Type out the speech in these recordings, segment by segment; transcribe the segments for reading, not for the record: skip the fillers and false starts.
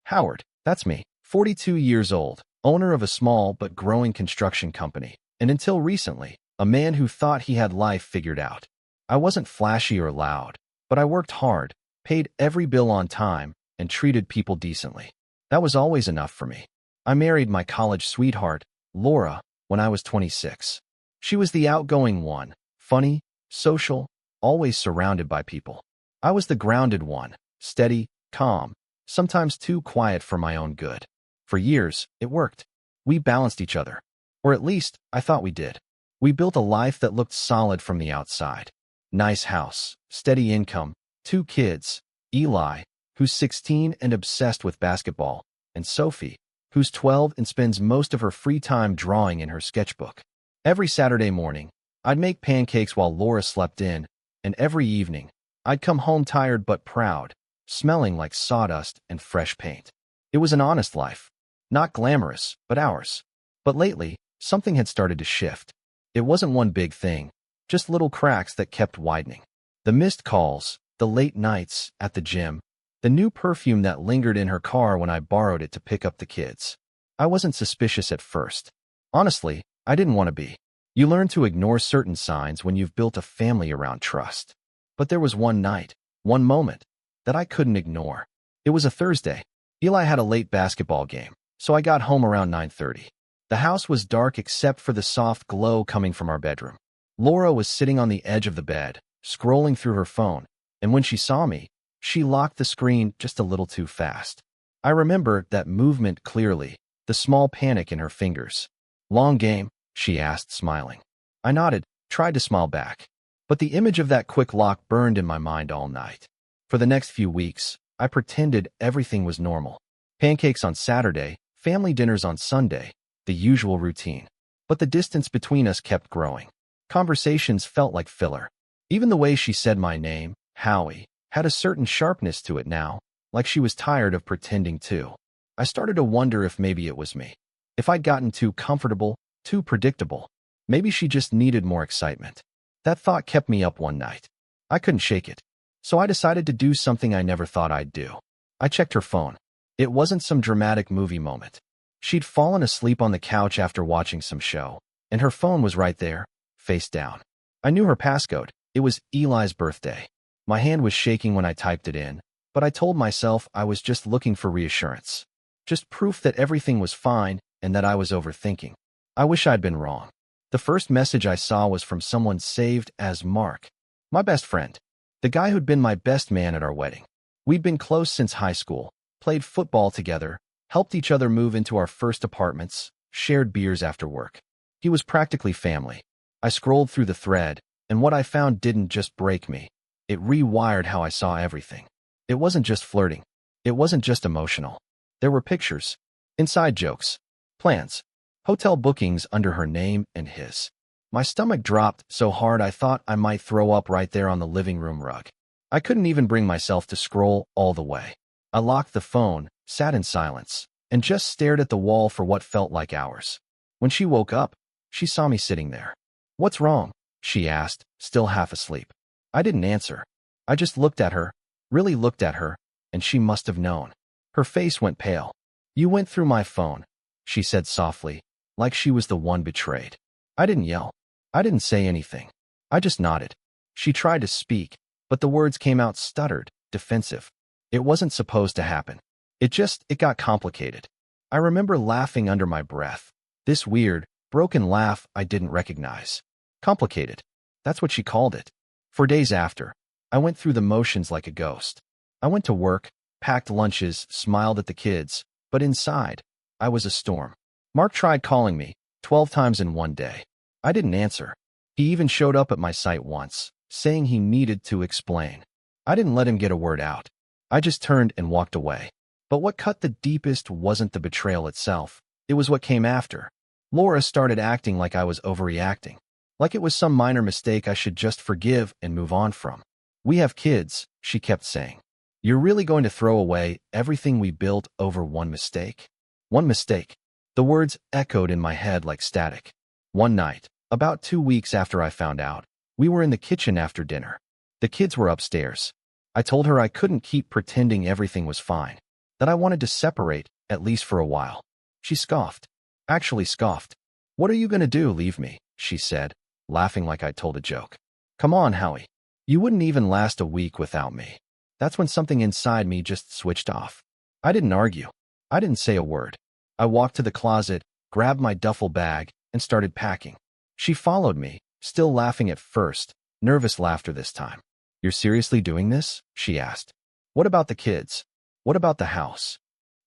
Howard, that's me, 42 years old, owner of a small but growing construction company, and until recently, a man who thought he had life figured out. I wasn't flashy or loud, but I worked hard, paid every bill on time, and treated people decently. That was always enough for me. I married my college sweetheart, Laura, when I was 26. She was the outgoing one, funny, social, always surrounded by people. I was the grounded one, steady, calm, sometimes too quiet for my own good. For years, it worked. We balanced each other. Or at least, I thought we did. We built a life that looked solid from the outside. Nice house, steady income, 2 kids, Eli, who's 16 and obsessed with basketball, and Sophie, who's 12 and spends most of her free time drawing in her sketchbook. Every Saturday morning, I'd make pancakes while Laura slept in, and every evening, I'd come home tired but proud, smelling like sawdust and fresh paint. It was an honest life. Not glamorous, but ours. But lately, something had started to shift. It wasn't one big thing, just little cracks that kept widening. The missed calls, the late nights at the gym, the new perfume that lingered in her car when I borrowed it to pick up the kids. I wasn't suspicious at first. Honestly, I didn't want to be. You learn to ignore certain signs when you've built a family around trust. But there was one night, one moment, that I couldn't ignore. It was a Thursday. Eli had a late basketball game, so I got home around 9:30. The house was dark except for the soft glow coming from our bedroom. Laura was sitting on the edge of the bed, scrolling through her phone, and when she saw me, she locked the screen just a little too fast. I remember that movement clearly, the small panic in her fingers. "Long game?" she asked, smiling. I nodded, tried to smile back. But the image of that quick lock burned in my mind all night. For the next few weeks, I pretended everything was normal. Pancakes on Saturday, family dinners on Sunday, the usual routine. But the distance between us kept growing. Conversations felt like filler. Even the way she said my name, Howie, had a certain sharpness to it now, like she was tired of pretending too. I started to wonder if maybe it was me. If I'd gotten too comfortable, too predictable. Maybe she just needed more excitement. That thought kept me up one night. I couldn't shake it. So I decided to do something I never thought I'd do. I checked her phone. It wasn't some dramatic movie moment. She'd fallen asleep on the couch after watching some show, and her phone was right there, face down. I knew her passcode. It was Eli's birthday. My hand was shaking when I typed it in, but I told myself I was just looking for reassurance. Just proof that everything was fine and that I was overthinking. I wish I'd been wrong. The first message I saw was from someone saved as Mark, my best friend, the guy who'd been my best man at our wedding. We'd been close since high school, played football together, helped each other move into our first apartments, shared beers after work. He was practically family. I scrolled through the thread, and what I found didn't just break me. It rewired how I saw everything. It wasn't just flirting. It wasn't just emotional. There were pictures, inside jokes, plans, hotel bookings under her name and his. My stomach dropped so hard I thought I might throw up right there on the living room rug. I couldn't even bring myself to scroll all the way. I locked the phone, sat in silence, and just stared at the wall for what felt like hours. When she woke up, she saw me sitting there. "What's wrong?" she asked, still half asleep. I didn't answer. I just looked at her, really looked at her, and she must have known. Her face went pale. "You went through my phone," she said softly, like she was the one betrayed. I didn't yell. I didn't say anything. I just nodded. She tried to speak, but the words came out stuttered, defensive. It wasn't supposed to happen. It got complicated. I remember laughing under my breath. This weird, broken laugh I didn't recognize. Complicated. That's what she called it. For days after, I went through the motions like a ghost. I went to work, packed lunches, smiled at the kids, but inside, I was a storm. Mark tried calling me 12 times in one day. I didn't answer. He even showed up at my site once, saying he needed to explain. I didn't let him get a word out. I just turned and walked away. But what cut the deepest wasn't the betrayal itself. It was what came after. Laura started acting like I was overreacting. Like it was some minor mistake I should just forgive and move on from. "We have kids," she kept saying. "You're really going to throw away everything we built over one mistake?" One mistake. The words echoed in my head like static. One night, about 2 weeks after I found out, we were in the kitchen after dinner. The kids were upstairs. I told her I couldn't keep pretending everything was fine. that I wanted to separate, at least for a while. She scoffed. Actually scoffed. "What are you going to do, leave me?" she said, laughing like I'd told a joke. "Come on, Howie. You wouldn't even last a week without me." That's when something inside me just switched off. I didn't argue. I didn't say a word. I walked to the closet, grabbed my duffel bag, and started packing. She followed me, still laughing at first, nervous laughter this time. "You're seriously doing this?" she asked. "What about the kids? What about the house?"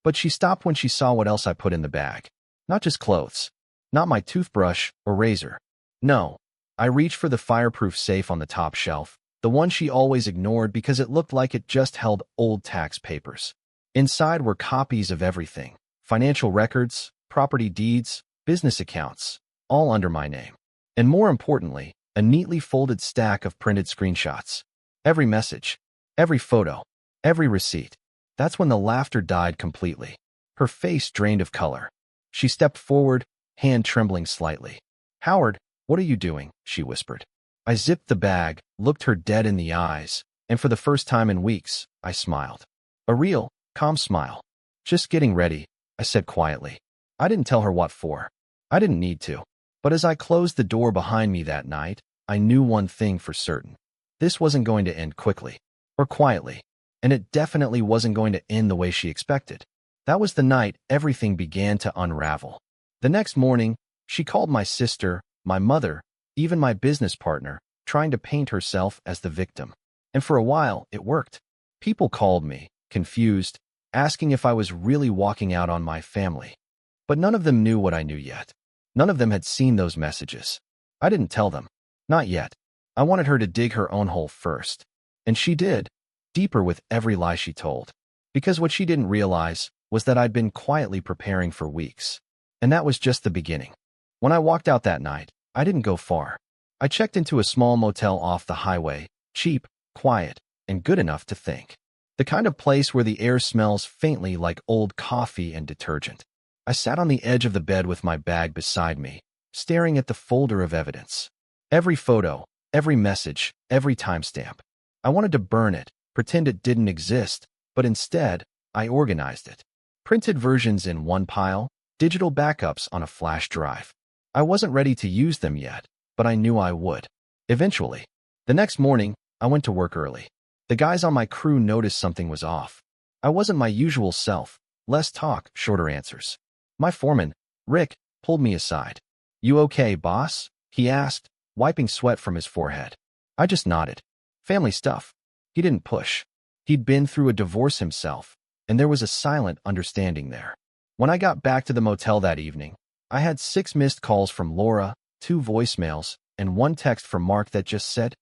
But she stopped when she saw what else I put in the bag. Not just clothes. Not my toothbrush or razor. No. I reached for the fireproof safe on the top shelf, the one she always ignored because it looked like it just held old tax papers. Inside were copies of everything: financial records, property deeds, business accounts, all under my name. And more importantly, a neatly folded stack of printed screenshots. Every message, every photo, every receipt. That's when the laughter died completely. Her face drained of color. She stepped forward, hand trembling slightly. "Howard, what are you doing?" she whispered. I zipped the bag, looked her dead in the eyes, and for the first time in weeks, I smiled. A real, calm smile. "Just getting ready," I said quietly. I didn't tell her what for. I didn't need to. But as I closed the door behind me that night, I knew one thing for certain. This wasn't going to end quickly, or quietly, and it definitely wasn't going to end the way she expected. That was the night everything began to unravel. The next morning, she called my sister, my mother, even my business partner, trying to paint herself as the victim. And for a while, it worked. People called me, confused, asking if I was really walking out on my family. But none of them knew what I knew yet. None of them had seen those messages. I didn't tell them. Not yet. I wanted her to dig her own hole first. And she did, deeper with every lie she told. Because what she didn't realize was that I'd been quietly preparing for weeks. And that was just the beginning. When I walked out that night, I didn't go far. I checked into a small motel off the highway, cheap, quiet, and good enough to think. The kind of place where the air smells faintly like old coffee and detergent. I sat on the edge of the bed with my bag beside me, staring at the folder of evidence. Every photo, every message, every timestamp. I wanted to burn it, pretend it didn't exist, but instead, I organized it. Printed versions in one pile, digital backups on a flash drive. I wasn't ready to use them yet, but I knew I would. Eventually. The next morning, I went to work early. The guys on my crew noticed something was off. I wasn't my usual self. Less talk, shorter answers. My foreman, Rick, pulled me aside. "You okay, boss?" he asked, wiping sweat from his forehead. I just nodded. Family stuff. He didn't push. He'd been through a divorce himself, and there was a silent understanding there. When I got back to the motel that evening, I had 6 missed calls from Laura, 2 voicemails, and 1 text from Mark that just said,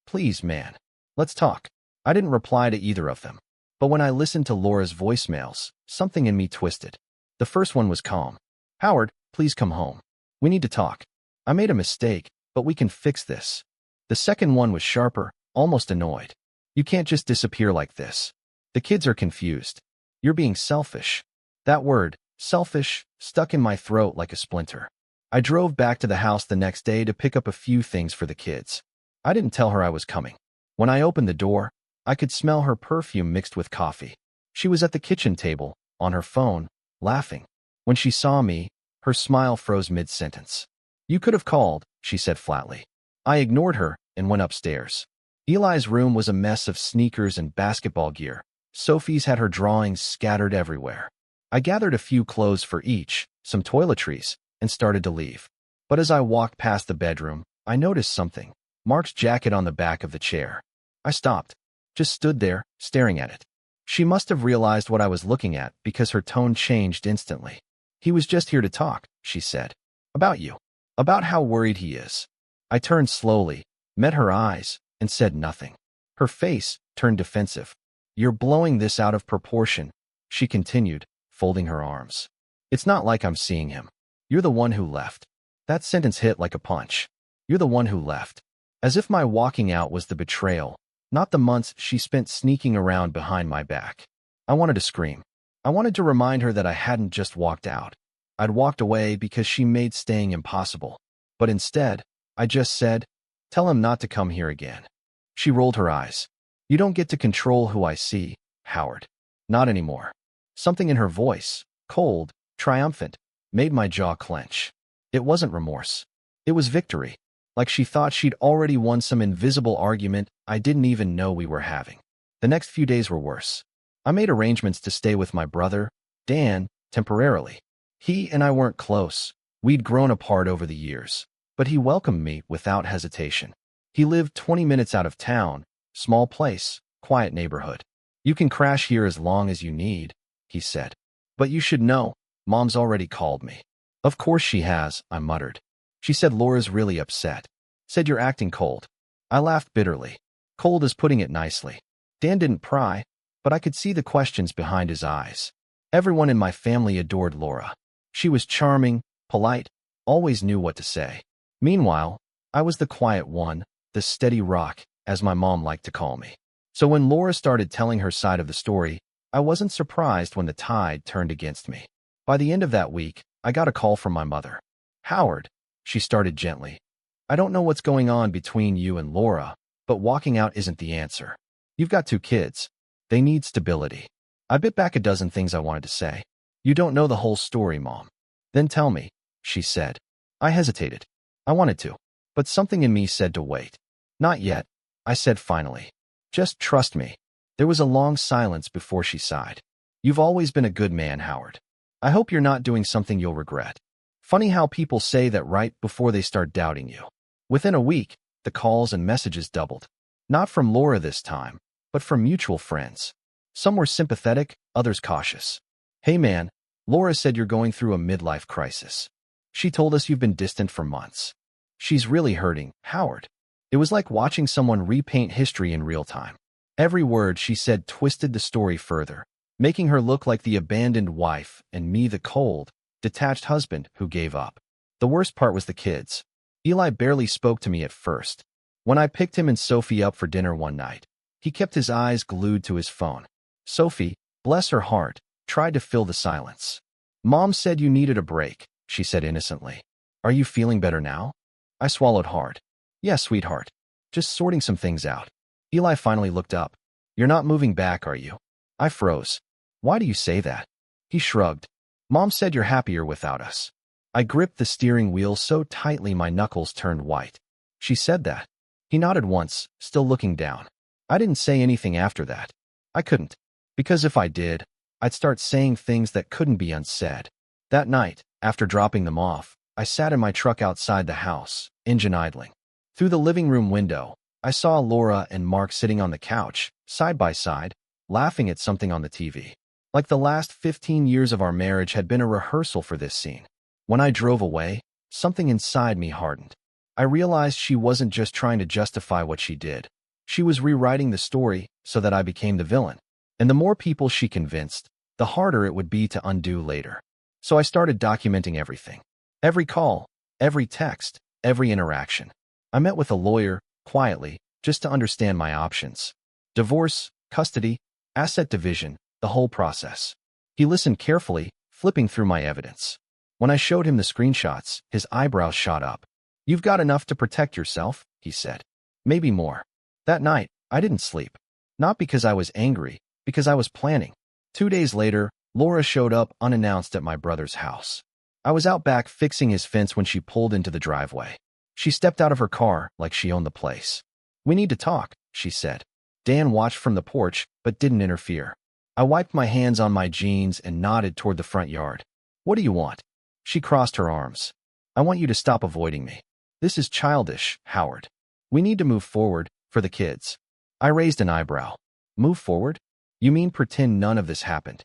"Please, man, let's talk." I didn't reply to either of them. But when I listened to Laura's voicemails, something in me twisted. The first one was calm. "Howard, please come home. We need to talk. I made a mistake, but we can fix this." The second one was sharper, almost annoyed. "You can't just disappear like this. The kids are confused. You're being selfish." That word, selfish, stuck in my throat like a splinter. I drove back to the house the next day to pick up a few things for the kids. I didn't tell her I was coming. When I opened the door, I could smell her perfume mixed with coffee. She was at the kitchen table, on her phone, laughing. When she saw me, her smile froze mid-sentence. "You could have called," she said flatly. I ignored her and went upstairs. Eli's room was a mess of sneakers and basketball gear. Sophie's had her drawings scattered everywhere. I gathered a few clothes for each, some toiletries, and started to leave. But as I walked past the bedroom, I noticed something. Mark's jacket on the back of the chair. I stopped, just stood there, staring at it. She must have realized what I was looking at because her tone changed instantly. "He was just here to talk," she said. "About you. About how worried he is." I turned slowly, met her eyes, and said nothing. Her face turned defensive. "You're blowing this out of proportion," she continued, folding her arms. "It's not like I'm seeing him. You're the one who left." That sentence hit like a punch. You're the one who left. As if my walking out was the betrayal, not the months she spent sneaking around behind my back. I wanted to scream. I wanted to remind her that I hadn't just walked out. I'd walked away because she made staying impossible. But instead, I just said, "Tell him not to come here again." She rolled her eyes. "You don't get to control who I see, Howard. Not anymore." Something in her voice, cold, triumphant, made my jaw clench. It wasn't remorse. It was victory. Like she thought she'd already won some invisible argument I didn't even know we were having. The next few days were worse. I made arrangements to stay with my brother, Dan, temporarily. He and I weren't close. We'd grown apart over the years. But he welcomed me without hesitation. He lived 20 minutes out of town, small place, quiet neighborhood. "You can crash here as long as you need," he said. "But you should know, Mom's already called me." "Of course she has," I muttered. She said Laura's really upset. Said you're acting cold. I laughed bitterly. Cold is putting it nicely. Dan didn't pry, but I could see the questions behind his eyes. Everyone in my family adored Laura. She was charming, polite, always knew what to say. Meanwhile, I was the quiet one, the steady rock, as my mom liked to call me. So when Laura started telling her side of the story, I wasn't surprised when the tide turned against me. By the end of that week, I got a call from my mother. "Howard," she started gently, "I don't know what's going on between you and Laura, but walking out isn't the answer. You've got 2 kids. They need stability." I bit back a dozen things I wanted to say. "You don't know the whole story, Mom." "Then tell me," she said. I hesitated. I wanted to, but something in me said to wait. "Not yet," I said finally. "Just trust me." There was a long silence before she sighed. "You've always been a good man, Howard. I hope you're not doing something you'll regret." Funny how people say that right before they start doubting you. Within a week, the calls and messages doubled. Not from Laura this time, but from mutual friends. Some were sympathetic, others cautious. "Hey man, Laura said you're going through a midlife crisis. She told us you've been distant for months. She's really hurting, Howard." It was like watching someone repaint history in real time. Every word she said twisted the story further, making her look like the abandoned wife and me the cold, detached husband who gave up. The worst part was the kids. Eli barely spoke to me at first. When I picked him and Sophie up for dinner one night, he kept his eyes glued to his phone. Sophie, bless her heart, tried to fill the silence. "Mom said you needed a break," she said innocently. "Are you feeling better now?" I swallowed hard. "Yeah, sweetheart. Just sorting some things out." Eli finally looked up. "You're not moving back, are you?" I froze. "Why do you say that?" He shrugged. "Mom said you're happier without us." I gripped the steering wheel so tightly my knuckles turned white. "She said that." He nodded once, still looking down. I didn't say anything after that. I couldn't. Because if I did, I'd start saying things that couldn't be unsaid. That night, after dropping them off, I sat in my truck outside the house, engine idling. Through the living room window, I saw Laura and Mark sitting on the couch, side by side, laughing at something on the TV. Like the last 15 years of our marriage had been a rehearsal for this scene. When I drove away, something inside me hardened. I realized she wasn't just trying to justify what she did. She was rewriting the story so that I became the villain. And the more people she convinced, the harder it would be to undo later. So I started documenting everything. Every call, every text, every interaction. I met with a lawyer, quietly, just to understand my options. Divorce, custody, asset division, the whole process. He listened carefully, flipping through my evidence. When I showed him the screenshots, his eyebrows shot up. "You've got enough to protect yourself," he said. "Maybe more." That night, I didn't sleep. Not because I was angry, because I was planning. 2 days later, Laura showed up unannounced at my brother's house. I was out back fixing his fence when she pulled into the driveway. She stepped out of her car like she owned the place. "We need to talk," she said. Dan watched from the porch, but didn't interfere. I wiped my hands on my jeans and nodded toward the front yard. "What do you want?" She crossed her arms. "I want you to stop avoiding me. This is childish, Howard. We need to move forward, for the kids." I raised an eyebrow. "Move forward? You mean pretend none of this happened?"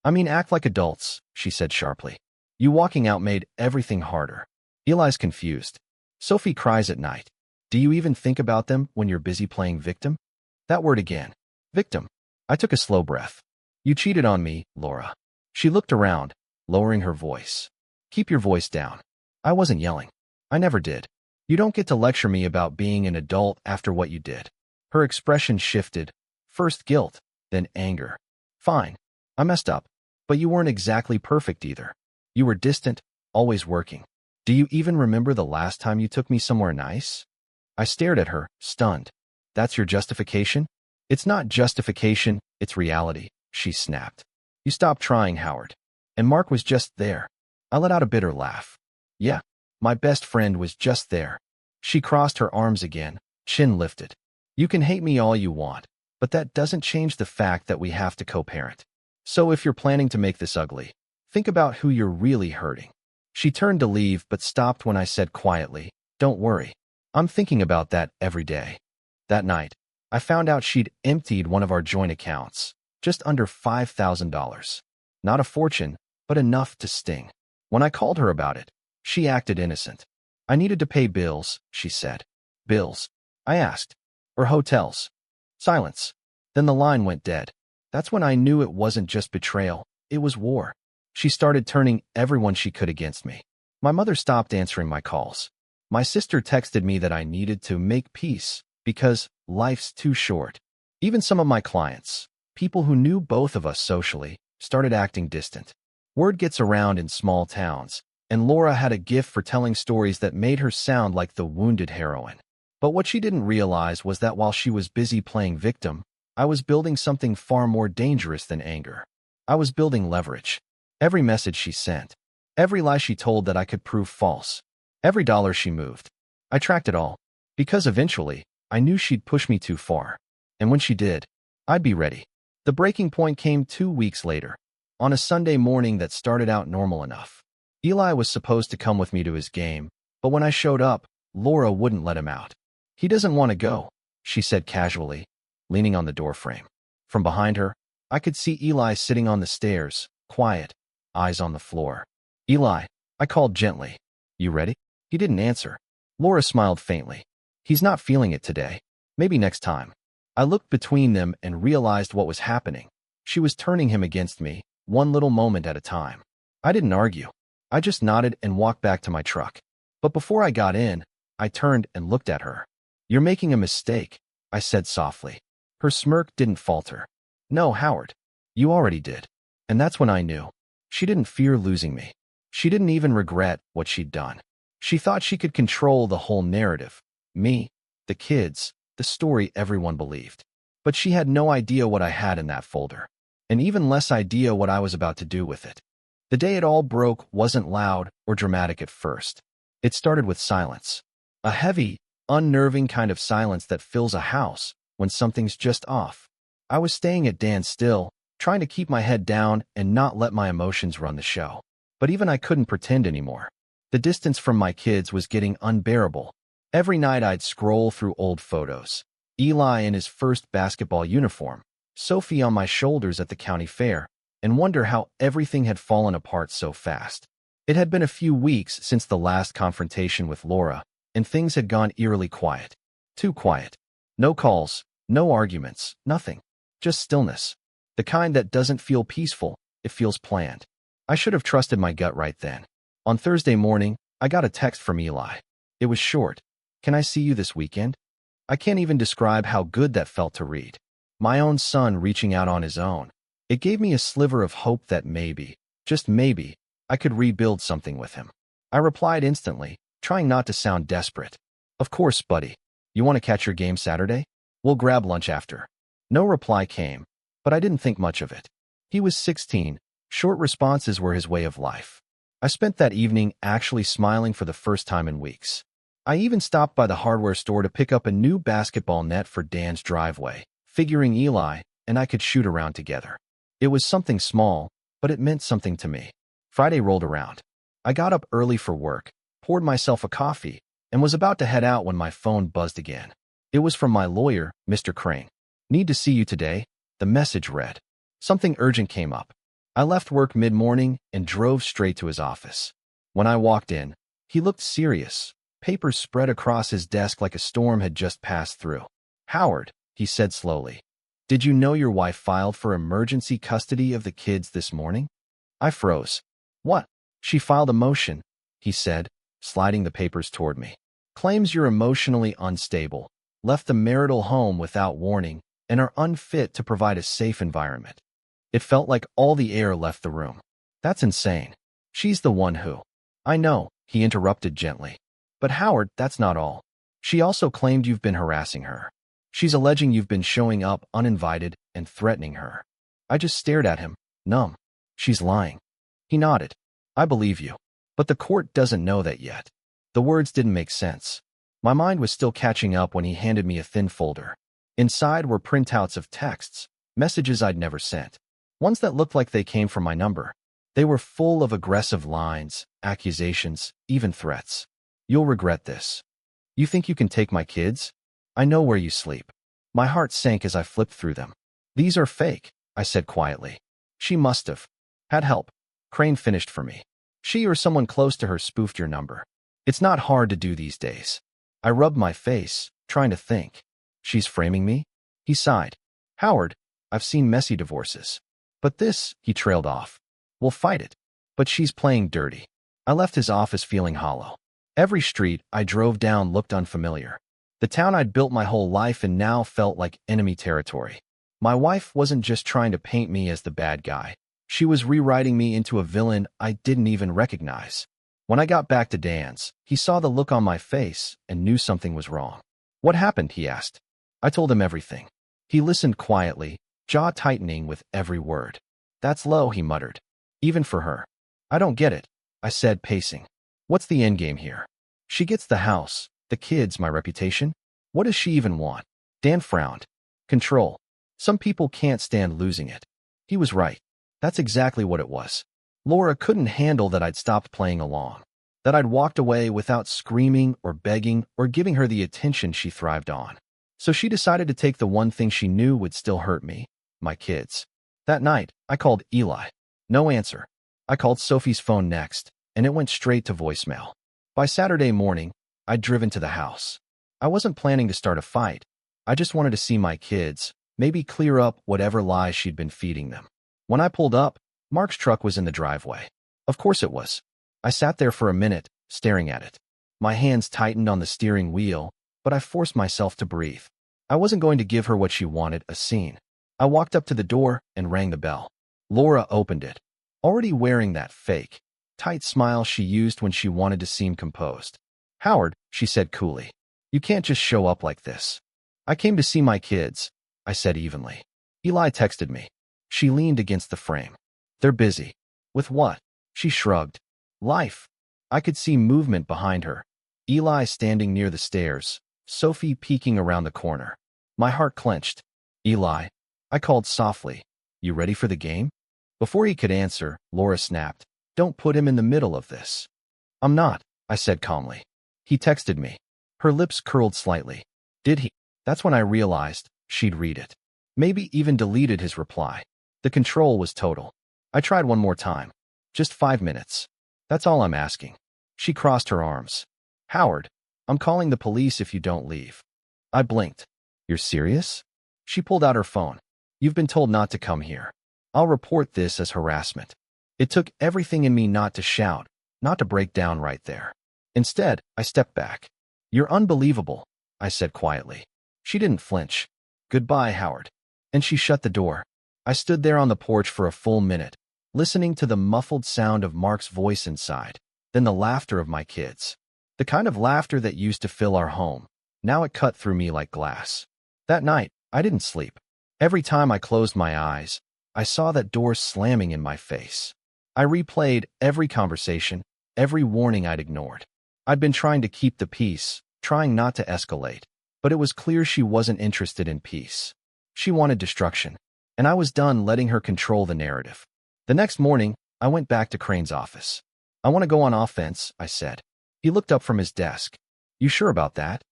"I mean act like adults," she said sharply. "You walking out made everything harder." Eli's confused. "Sophie cries at night. Do you even think about them when you're busy playing victim?" That word again. Victim. I took a slow breath. "You cheated on me, Laura." She looked around, lowering her voice. "Keep your voice down." I wasn't yelling. I never did. "You don't get to lecture me about being an adult after what you did." Her expression shifted. First guilt, then anger. "Fine. I messed up. But you weren't exactly perfect either. You were distant, always working. Do you even remember the last time you took me somewhere nice?" I stared at her, stunned. "That's your justification?" "It's not justification, it's reality," she snapped. You stopped trying, Howard. And Mark was just there. I let out a bitter laugh. Yeah, my best friend was just there. She crossed her arms again, chin lifted. You can hate me all you want, but that doesn't change the fact that we have to co-parent. So if you're planning to make this ugly, think about who you're really hurting. She turned to leave but stopped when I said quietly, don't worry. I'm thinking about that every day. That night, I found out she'd emptied one of our joint accounts, just under $5,000. Not a fortune, but enough to sting. When I called her about it, she acted innocent. I needed to pay bills, she said. Bills? I asked. Or hotels? Silence. Then the line went dead. That's when I knew it wasn't just betrayal, it was war. She started turning everyone she could against me. My mother stopped answering my calls. My sister texted me that I needed to make peace because life's too short. Even some of my clients, people who knew both of us socially, started acting distant. Word gets around in small towns, and Laura had a gift for telling stories that made her sound like the wounded heroine. But what she didn't realize was that while she was busy playing victim, I was building something far more dangerous than anger. I was building leverage. Every message she sent, every lie she told that I could prove false, every dollar she moved. I tracked it all, because eventually, I knew she'd push me too far. And when she did, I'd be ready. The breaking point came 2 weeks later, on a Sunday morning that started out normal enough. Eli was supposed to come with me to his game, but when I showed up, Laura wouldn't let him out. He doesn't want to go, she said casually, leaning on the doorframe. From behind her, I could see Eli sitting on the stairs, quiet, eyes on the floor. Eli, I called gently. You ready? He didn't answer. Laura smiled faintly. He's not feeling it today. Maybe next time. I looked between them and realized what was happening. She was turning him against me, one little moment at a time. I didn't argue. I just nodded and walked back to my truck. But before I got in, I turned and looked at her. You're making a mistake, I said softly. Her smirk didn't falter. No, Howard. You already did. And that's when I knew. She didn't fear losing me. She didn't even regret what she'd done. She thought she could control the whole narrative. Me, the kids, the story everyone believed. But she had no idea what I had in that folder. And even less idea what I was about to do with it. The day it all broke wasn't loud or dramatic at first. It started with silence. A heavy, unnerving kind of silence that fills a house when something's just off. I was staying at Dan's still, trying to keep my head down and not let my emotions run the show. But even I couldn't pretend anymore. The distance from my kids was getting unbearable. Every night I'd scroll through old photos. Eli in his first basketball uniform, Sophie on my shoulders at the county fair, and wonder how everything had fallen apart so fast. It had been a few weeks since the last confrontation with Laura, and things had gone eerily quiet. Too quiet. No calls, no arguments, nothing. Just stillness. The kind that doesn't feel peaceful, it feels planned. I should have trusted my gut right then. On Thursday morning, I got a text from Eli. It was short. Can I see you this weekend? I can't even describe how good that felt to read. My own son reaching out on his own. It gave me a sliver of hope that maybe, just maybe, I could rebuild something with him. I replied instantly, trying not to sound desperate. Of course, buddy. You want to catch your game Saturday? We'll grab lunch after. No reply came, but I didn't think much of it. He was 16. Short responses were his way of life. I spent that evening actually smiling for the first time in weeks. I even stopped by the hardware store to pick up a new basketball net for Dan's driveway, figuring Eli and I could shoot around together. It was something small, but it meant something to me. Friday rolled around. I got up early for work, poured myself a coffee, and was about to head out when my phone buzzed again. It was from my lawyer, Mr. Crane. Need to see you today, the message read. Something urgent came up. I left work mid-morning and drove straight to his office. When I walked in, he looked serious. Papers spread across his desk like a storm had just passed through. Howard, he said slowly, did you know your wife filed for emergency custody of the kids this morning? I froze. What? She filed a motion, he said, sliding the papers toward me. Claims you're emotionally unstable, left the marital home without warning, and are unfit to provide a safe environment. It felt like all the air left the room. That's insane. She's the one who. I know, he interrupted gently. But Howard, that's not all. She also claimed you've been harassing her. She's alleging you've been showing up uninvited and threatening her. I just stared at him, Numb. She's lying. He nodded. I believe you. But the court doesn't know that yet. The words didn't make sense. My mind was still catching up when he handed me a thin folder. Inside were printouts of texts, messages I'd never sent. Ones that looked like they came from my number. They were full of aggressive lines, accusations, even threats. You'll regret this. You think you can take my kids? I know where you sleep. My heart sank as I flipped through them. These are fake, I said quietly. She must have had help. Crane finished for me. She or someone close to her spoofed your number. It's not hard to do these days. I rubbed my face, trying to think. She's framing me? He sighed. Howard, I've seen messy divorces. But this, he trailed off. We'll fight it. But she's playing dirty. I left his office feeling hollow. Every street I drove down looked unfamiliar. The town I'd built my whole life in now felt like enemy territory. My wife wasn't just trying to paint me as the bad guy. She was rewriting me into a villain I didn't even recognize. When I got back to Dan's, he saw the look on my face and knew something was wrong. What happened? He asked. I told him everything. He listened quietly, jaw tightening with every word. That's low, he muttered. Even for her. I don't get it, I said, pacing. What's the endgame here? She gets the house, the kids, my reputation. What does she even want? Dan frowned. Control. Some people can't stand losing it. He was right. That's exactly what it was. Laura couldn't handle that I'd stopped playing along, that I'd walked away without screaming or begging or giving her the attention she thrived on. So she decided to take the one thing she knew would still hurt me, my kids. That night, I called Eli. No answer. I called Sophie's phone next, and it went straight to voicemail. By Saturday morning, I'd driven to the house. I wasn't planning to start a fight. I just wanted to see my kids, maybe clear up whatever lies she'd been feeding them. When I pulled up, Mark's truck was in the driveway. Of course it was. I sat there for a minute, staring at it. My hands tightened on the steering wheel, but I forced myself to breathe. I wasn't going to give her what she wanted, a scene. I walked up to the door and rang the bell. Laura opened it, already wearing that fake, tight smile she used when she wanted to seem composed. Howard, she said coolly, you can't just show up like this. I came to see my kids, I said evenly. Eli texted me. She leaned against the frame. They're busy. With what? She shrugged. Life. I could see movement behind her. Eli standing near the stairs, Sophie peeking around the corner. My heart clenched. Eli. I called softly. You ready for the game? Before he could answer, Laura snapped. Don't put him in the middle of this. I'm not, I said calmly. He texted me. Her lips curled slightly. Did he? That's when I realized she'd read it. Maybe even deleted his reply. The control was total. I tried one more time. Just 5 minutes. That's all I'm asking. She crossed her arms. Howard, I'm calling the police if you don't leave. I blinked. You're serious? She pulled out her phone. You've been told not to come here. I'll report this as harassment. It took everything in me not to shout, not to break down right there. Instead, I stepped back. You're unbelievable, I said quietly. She didn't flinch. Goodbye, Howard. And she shut the door. I stood there on the porch for a full minute, listening to the muffled sound of Mark's voice inside, then the laughter of my kids. The kind of laughter that used to fill our home. Now it cut through me like glass. That night, I didn't sleep. Every time I closed my eyes, I saw that door slamming in my face. I replayed every conversation, every warning I'd ignored. I'd been trying to keep the peace, trying not to escalate, but it was clear she wasn't interested in peace. She wanted destruction, and I was done letting her control the narrative. The next morning, I went back to Crane's office. I want to go on offense, I said. He looked up from his desk. You sure about that?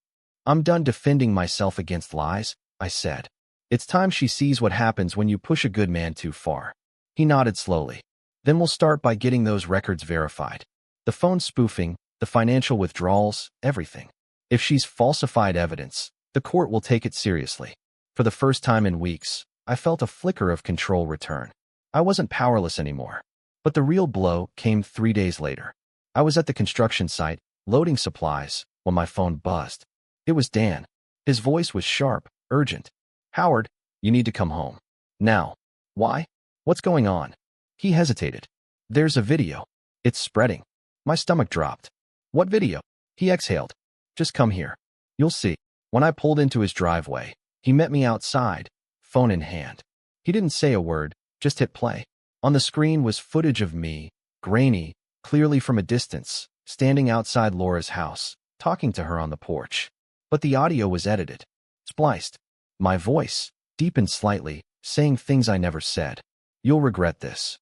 I'm done defending myself against lies, I said. It's time she sees what happens when you push a good man too far. He nodded slowly. Then we'll start by getting those records verified. The phone spoofing, the financial withdrawals, everything. If she's falsified evidence, the court will take it seriously. For the first time in weeks, I felt a flicker of control return. I wasn't powerless anymore. But the real blow came 3 days later. I was at the construction site, loading supplies, when my phone buzzed. It was Dan. His voice was sharp, urgent. Howard, you need to come home. Now. Why? What's going on? He hesitated. There's a video. It's spreading. My stomach dropped. What video? He exhaled. Just come here. You'll see. When I pulled into his driveway, he met me outside, phone in hand. He didn't say a word, just hit play. On the screen was footage of me, grainy, clearly from a distance, standing outside Laura's house, talking to her on the porch. But the audio was edited, spliced. My voice, deepened slightly, saying things I never said. "You'll regret this.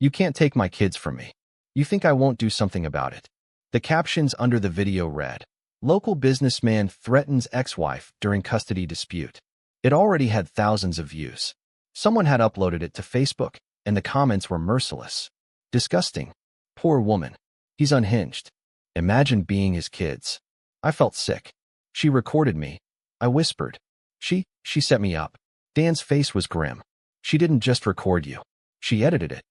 You can't take my kids from me. You think I won't do something about it." The captions under the video read, "Local businessman threatens ex-wife during custody dispute." It already had thousands of views. Someone had uploaded it to Facebook, and the comments were merciless. "Disgusting. Poor woman. He's unhinged. Imagine being his kids." I felt sick. "She recorded me." I whispered. She set me up." Dan's face was grim. "She didn't just record you. She edited it."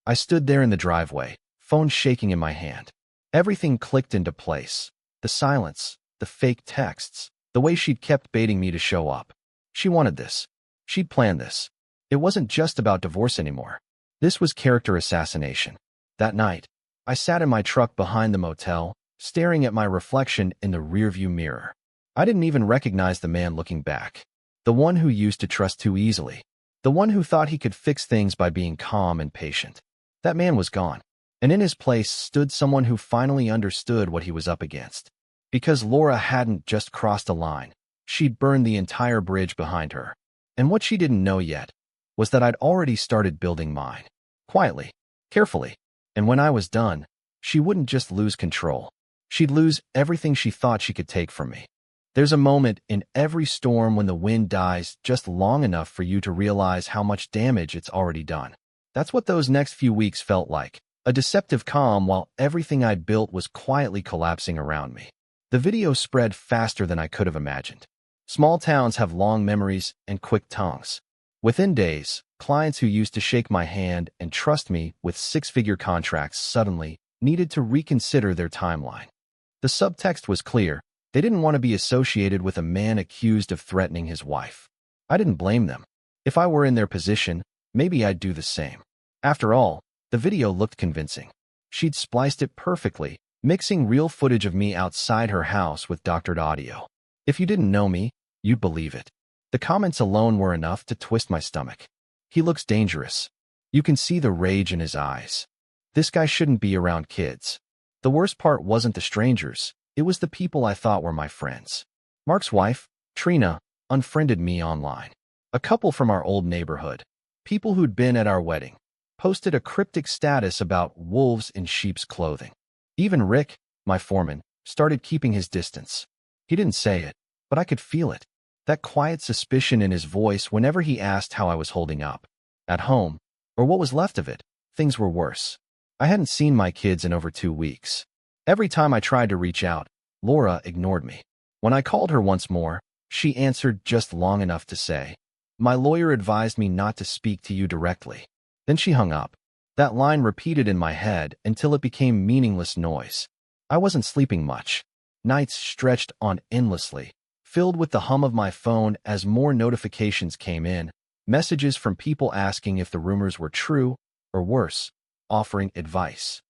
I stood there in the driveway, phone shaking in my hand. Everything clicked into place. The silence, the fake texts, the way she'd kept baiting me to show up. She wanted this. She'd planned this. It wasn't just about divorce anymore. This was character assassination. That night, I sat in my truck behind the motel, staring at my reflection in the rearview mirror. I didn't even recognize the man looking back. The one who used to trust too easily. The one who thought he could fix things by being calm and patient. That man was gone. And in his place stood someone who finally understood what he was up against. Because Laura hadn't just crossed a line. She'd burned the entire bridge behind her. And what she didn't know yet was that I'd already started building mine. Quietly, carefully. And when I was done, she wouldn't just lose control. She'd lose everything she thought she could take from me. There's a moment in every storm when the wind dies just long enough for you to realize how much damage it's already done. That's what those next few weeks felt like. A deceptive calm while everything I'd built was quietly collapsing around me. The video spread faster than I could have imagined. Small towns have long memories and quick tongues. Within days, clients who used to shake my hand and trust me with six-figure contracts suddenly needed to reconsider their timeline. The subtext was clear. They didn't want to be associated with a man accused of threatening his wife. I didn't blame them. If I were in their position, maybe I'd do the same. After all, the video looked convincing. She'd spliced it perfectly, mixing real footage of me outside her house with doctored audio. If you didn't know me, you'd believe it. The comments alone were enough to twist my stomach. "He looks dangerous." You can see the rage in his eyes. "This guy shouldn't be around kids." The worst part wasn't the strangers. It was the people I thought were my friends. Mark's wife, Trina, unfriended me online. A couple from our old neighborhood, people who'd been at our wedding, posted a cryptic status about wolves in sheep's clothing. Even Rick, my foreman, started keeping his distance. He didn't say it, but I could feel it. That quiet suspicion in his voice whenever he asked how I was holding up. At home, or what was left of it, things were worse. I hadn't seen my kids in over 2 weeks. Every time I tried to reach out, Laura ignored me. When I called her once more, she answered just long enough to say, "My lawyer advised me not to speak to you directly." Then she hung up. That line repeated in my head until it became meaningless noise. I wasn't sleeping much. Nights stretched on endlessly, filled with the hum of my phone as more notifications came in, messages from people asking if the rumors were true, or worse, offering advice.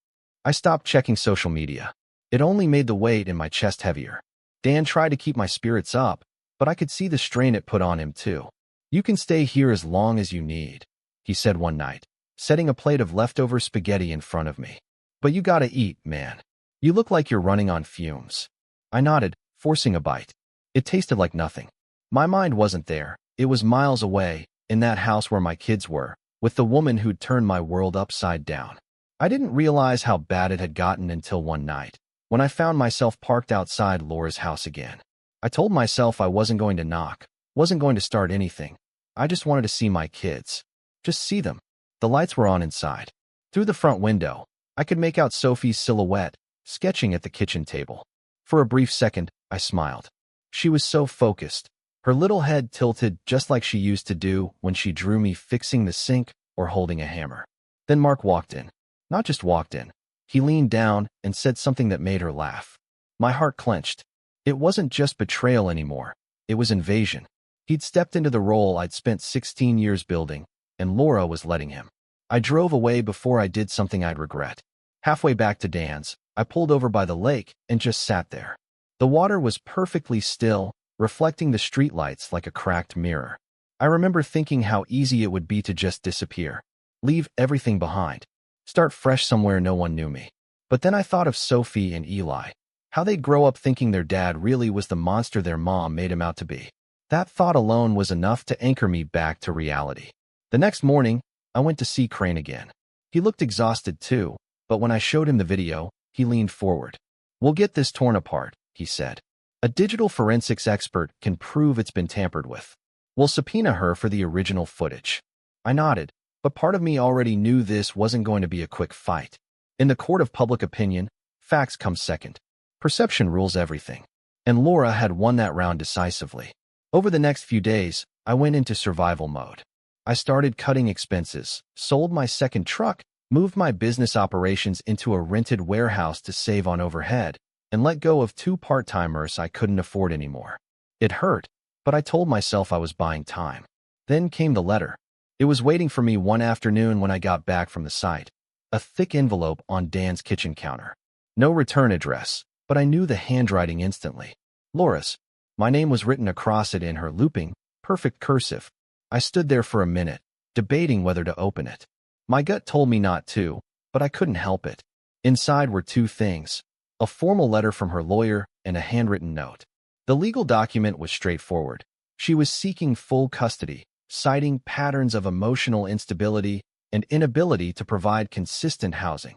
I stopped checking social media. It only made the weight in my chest heavier. Dan tried to keep my spirits up, but I could see the strain it put on him too. "You can stay here as long as you need," he said one night, setting a plate of leftover spaghetti in front of me. "But you gotta eat, man. You look like you're running on fumes." I nodded, forcing a bite. It tasted like nothing. My mind wasn't there. It was miles away, in that house where my kids were, with the woman who'd turned my world upside down. I didn't realize how bad it had gotten until one night, when I found myself parked outside Laura's house again. I told myself I wasn't going to knock, wasn't going to start anything. I just wanted to see my kids. Just see them. The lights were on inside. Through the front window, I could make out Sophie's silhouette, sketching at the kitchen table. For a brief second, I smiled. She was so focused, her little head tilted just like she used to do when she drew me fixing the sink or holding a hammer. Then Mark walked in. Not just walked in. He leaned down and said something that made her laugh. My heart clenched. It wasn't just betrayal anymore. It was invasion. He'd stepped into the role I'd spent 16 years building, and Laura was letting him. I drove away before I did something I'd regret. Halfway back to Dan's, I pulled over by the lake and just sat there. The water was perfectly still, reflecting the streetlights like a cracked mirror. I remember thinking how easy it would be to just disappear. Leave everything behind. Start fresh somewhere no one knew me. But then I thought of Sophie and Eli. How they'd grow up thinking their dad really was the monster their mom made him out to be. That thought alone was enough to anchor me back to reality. The next morning, I went to see Crane again. He looked exhausted too, but when I showed him the video, he leaned forward. "We'll get this torn apart," he said. "A digital forensics expert can prove it's been tampered with. We'll subpoena her for the original footage." I nodded, but part of me already knew this wasn't going to be a quick fight. In the court of public opinion, facts come second. Perception rules everything. And Laura had won that round decisively. Over the next few days, I went into survival mode. I started cutting expenses, sold my second truck, moved my business operations into a rented warehouse to save on overhead, and let go of 2 part-timers I couldn't afford anymore. It hurt, but I told myself I was buying time. Then came the letter. It was waiting for me one afternoon when I got back from the site. A thick envelope on Dan's kitchen counter. No return address, but I knew the handwriting instantly. Laura's. My name was written across it in her looping, perfect cursive. I stood there for a minute, debating whether to open it. My gut told me not to, but I couldn't help it. Inside were 2 things: a formal letter from her lawyer and a handwritten note. The legal document was straightforward. She was seeking full custody, citing patterns of emotional instability and inability to provide consistent housing.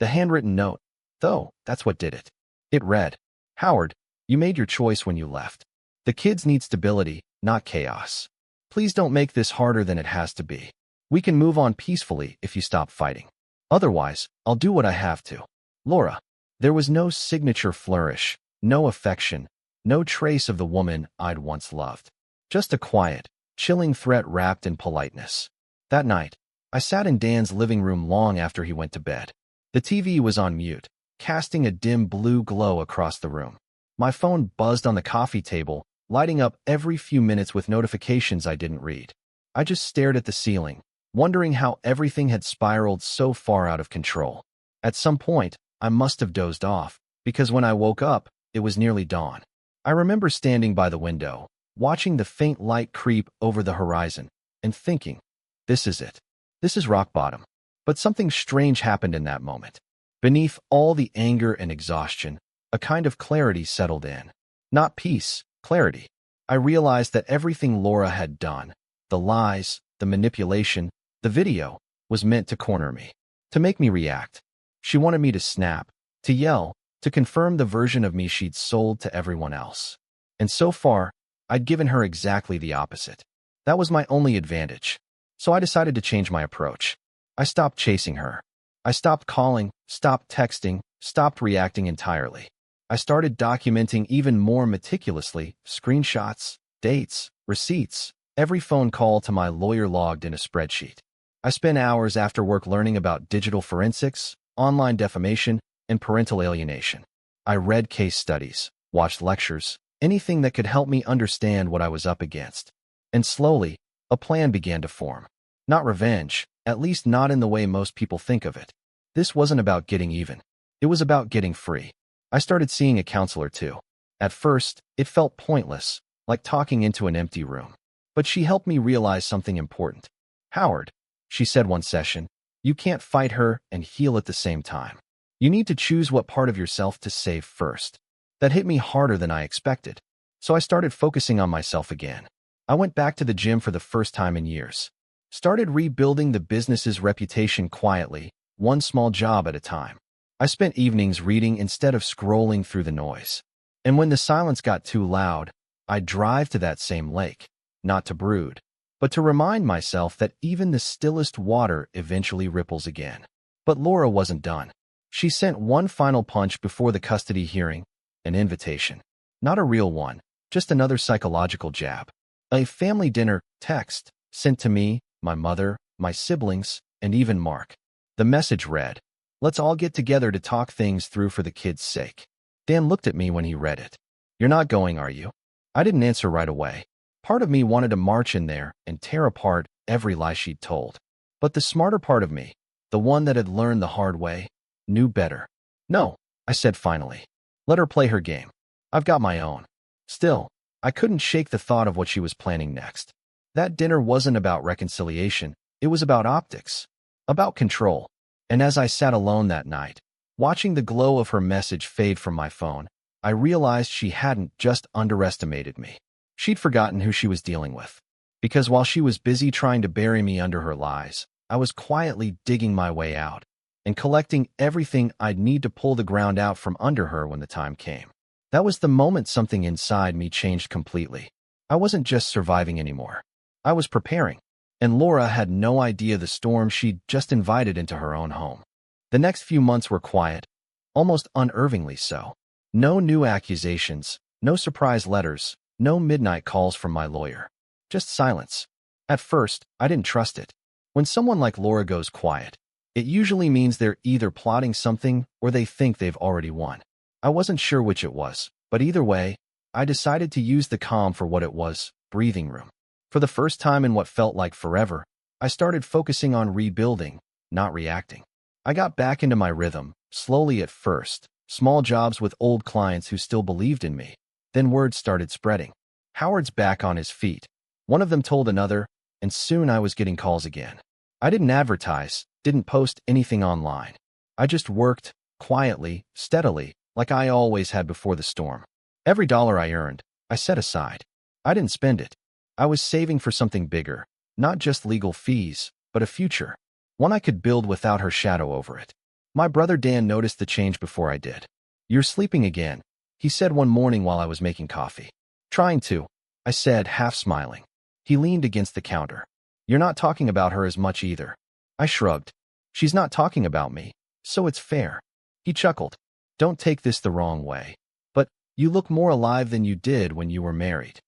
The handwritten note, though, that's what did it. It read, "Howard, you made your choice when you left. The kids need stability, not chaos. Please don't make this harder than it has to be. We can move on peacefully if you stop fighting. Otherwise, I'll do what I have to. Laura." There was no signature flourish, no affection, no trace of the woman I'd once loved. Just a quiet, chilling threat wrapped in politeness. That night, I sat in Dan's living room long after he went to bed. The TV was on mute, casting a dim blue glow across the room. My phone buzzed on the coffee table, lighting up every few minutes with notifications I didn't read. I just stared at the ceiling, wondering how everything had spiraled so far out of control. At some point, I must have dozed off, because when I woke up, it was nearly dawn. I remember standing by the window, watching the faint light creep over the horizon, and thinking, this is it. This is rock bottom. But something strange happened in that moment. Beneath all the anger and exhaustion, a kind of clarity settled in. Not peace, clarity. I realized that everything Laura had done, the lies, the manipulation, the video, was meant to corner me, to make me react. She wanted me to snap, to yell, to confirm the version of me she'd sold to everyone else. And so far, I'd given her exactly the opposite. That was my only advantage. So I decided to change my approach. I stopped chasing her. I stopped calling, stopped texting, stopped reacting entirely. I started documenting even more meticulously: screenshots, dates, receipts, every phone call to my lawyer logged in a spreadsheet. I spent hours after work learning about digital forensics, online defamation, and parental alienation. I read case studies, watched lectures, anything that could help me understand what I was up against. And slowly, a plan began to form. Not revenge, at least not in the way most people think of it. This wasn't about getting even. It was about getting free. I started seeing a counselor too. At first, it felt pointless, like talking into an empty room. But she helped me realize something important. "Howard," she said one session, "you can't fight her and heal at the same time. You need to choose what part of yourself to save first." That hit me harder than I expected. So I started focusing on myself again. I went back to the gym for the first time in years. Started rebuilding the business's reputation quietly, one small job at a time. I spent evenings reading instead of scrolling through the noise. And when the silence got too loud, I'd drive to that same lake, not to brood, but to remind myself that even the stillest water eventually ripples again. But Laura wasn't done. She sent one final punch before the custody hearing, an invitation. Not a real one, just another psychological jab. A family dinner text sent to me, my mother, my siblings, and even Mark. The message read, "Let's all get together to talk things through for the kids' sake." Dan looked at me when he read it. "You're not going, are you?" I didn't answer right away. Part of me wanted to march in there and tear apart every lie she'd told. But the smarter part of me, the one that had learned the hard way, knew better. "No," I said finally. "Let her play her game. I've got my own." Still, I couldn't shake the thought of what she was planning next. That dinner wasn't about reconciliation, it was about optics. about control. And as I sat alone that night, watching the glow of her message fade from my phone, I realized she hadn't just underestimated me. She'd forgotten who she was dealing with. Because while she was busy trying to bury me under her lies, I was quietly digging my way out and collecting everything I'd need to pull the ground out from under her when the time came. That was the moment something inside me changed completely. I wasn't just surviving anymore. I was preparing, and Laura had no idea the storm she'd just invited into her own home. The next few months were quiet, almost unnervingly so. No new accusations, no surprise letters, no midnight calls from my lawyer. Just silence. At first, I didn't trust it. When someone like Laura goes quiet, it usually means they're either plotting something or they think they've already won. I wasn't sure which it was, but either way, I decided to use the calm for what it was, breathing room. For the first time in what felt like forever, I started focusing on rebuilding, not reacting. I got back into my rhythm, slowly at first, small jobs with old clients who still believed in me. Then word started spreading. Howard's back on his feet. One of them told another, and soon I was getting calls again. I didn't advertise, didn't post anything online. I just worked, quietly, steadily, like I always had before the storm. Every dollar I earned, I set aside. I didn't spend it. I was saving for something bigger, not just legal fees, but a future. One I could build without her shadow over it. My brother Dan noticed the change before I did. "You're sleeping again," he said one morning while I was making coffee. "Trying to," I said, half smiling. He leaned against the counter. "You're not talking about her as much either." I shrugged. "She's not talking about me, so it's fair." He chuckled. "Don't take this the wrong way, but you look more alive than you did when you were married."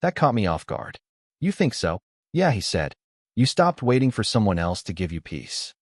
That caught me off guard. "You think so?" "Yeah," he said. "You stopped waiting for someone else to give you peace."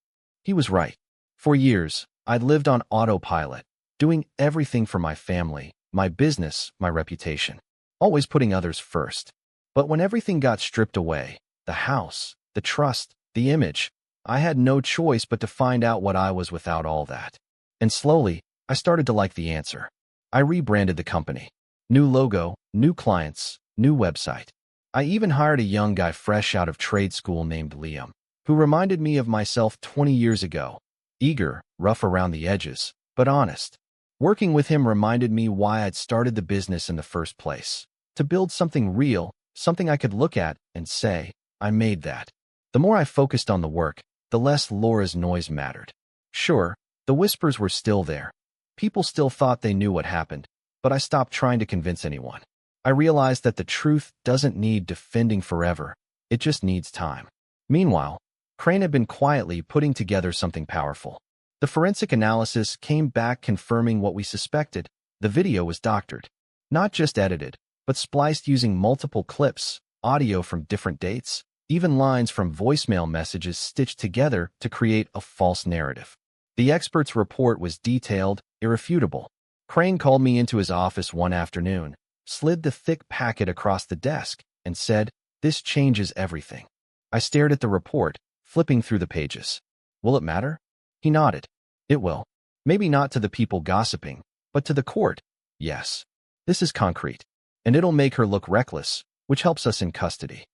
He was right. For years, I'd lived on autopilot, doing everything for my family, my business, my reputation, always putting others first. But when everything got stripped away, the house, the trust, the image, I had no choice but to find out what I was without all that. And slowly, I started to like the answer. I rebranded the company. New logo, new clients, new website. I even hired a young guy fresh out of trade school named Liam, who reminded me of myself 20 years ago. Eager, rough around the edges, but honest. Working with him reminded me why I'd started the business in the first place. To build something real, something I could look at and say, I made that. The more I focused on the work, the less Laura's noise mattered. Sure, the whispers were still there. People still thought they knew what happened, but I stopped trying to convince anyone. I realized that the truth doesn't need defending forever. It just needs time. Meanwhile, Crane had been quietly putting together something powerful. The forensic analysis came back confirming what we suspected. The video was doctored. Not just edited, but spliced using multiple clips, audio from different dates, even lines from voicemail messages stitched together to create a false narrative. The expert's report was detailed, irrefutable. Crane called me into his office one afternoon, slid the thick packet across the desk, and said, "This changes everything." I stared at the report, flipping through the pages. "Will it matter?" He nodded. "It will. Maybe not to the people gossiping, but to the court. Yes. This is concrete. And it'll make her look reckless, which helps us in custody."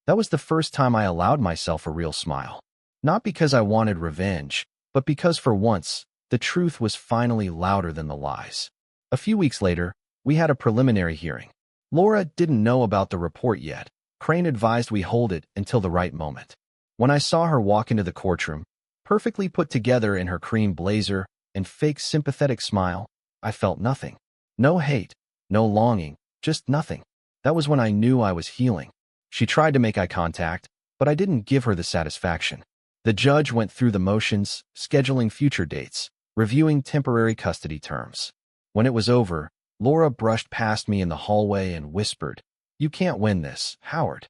That was the first time I allowed myself a real smile. Not because I wanted revenge, but because for once, the truth was finally louder than the lies. A few weeks later, we had a preliminary hearing. Laura didn't know about the report yet. Crane advised we hold it until the right moment. When I saw her walk into the courtroom, perfectly put together in her cream blazer and fake sympathetic smile, I felt nothing. No hate, no longing, just nothing. That was when I knew I was healing. She tried to make eye contact, but I didn't give her the satisfaction. The judge went through the motions, scheduling future dates, reviewing temporary custody terms. When it was over, Laura brushed past me in the hallway and whispered, "You can't win this, Howard."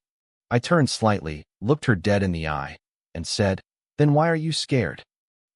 I turned slightly, looked her dead in the eye, and said, "Then why are you scared?"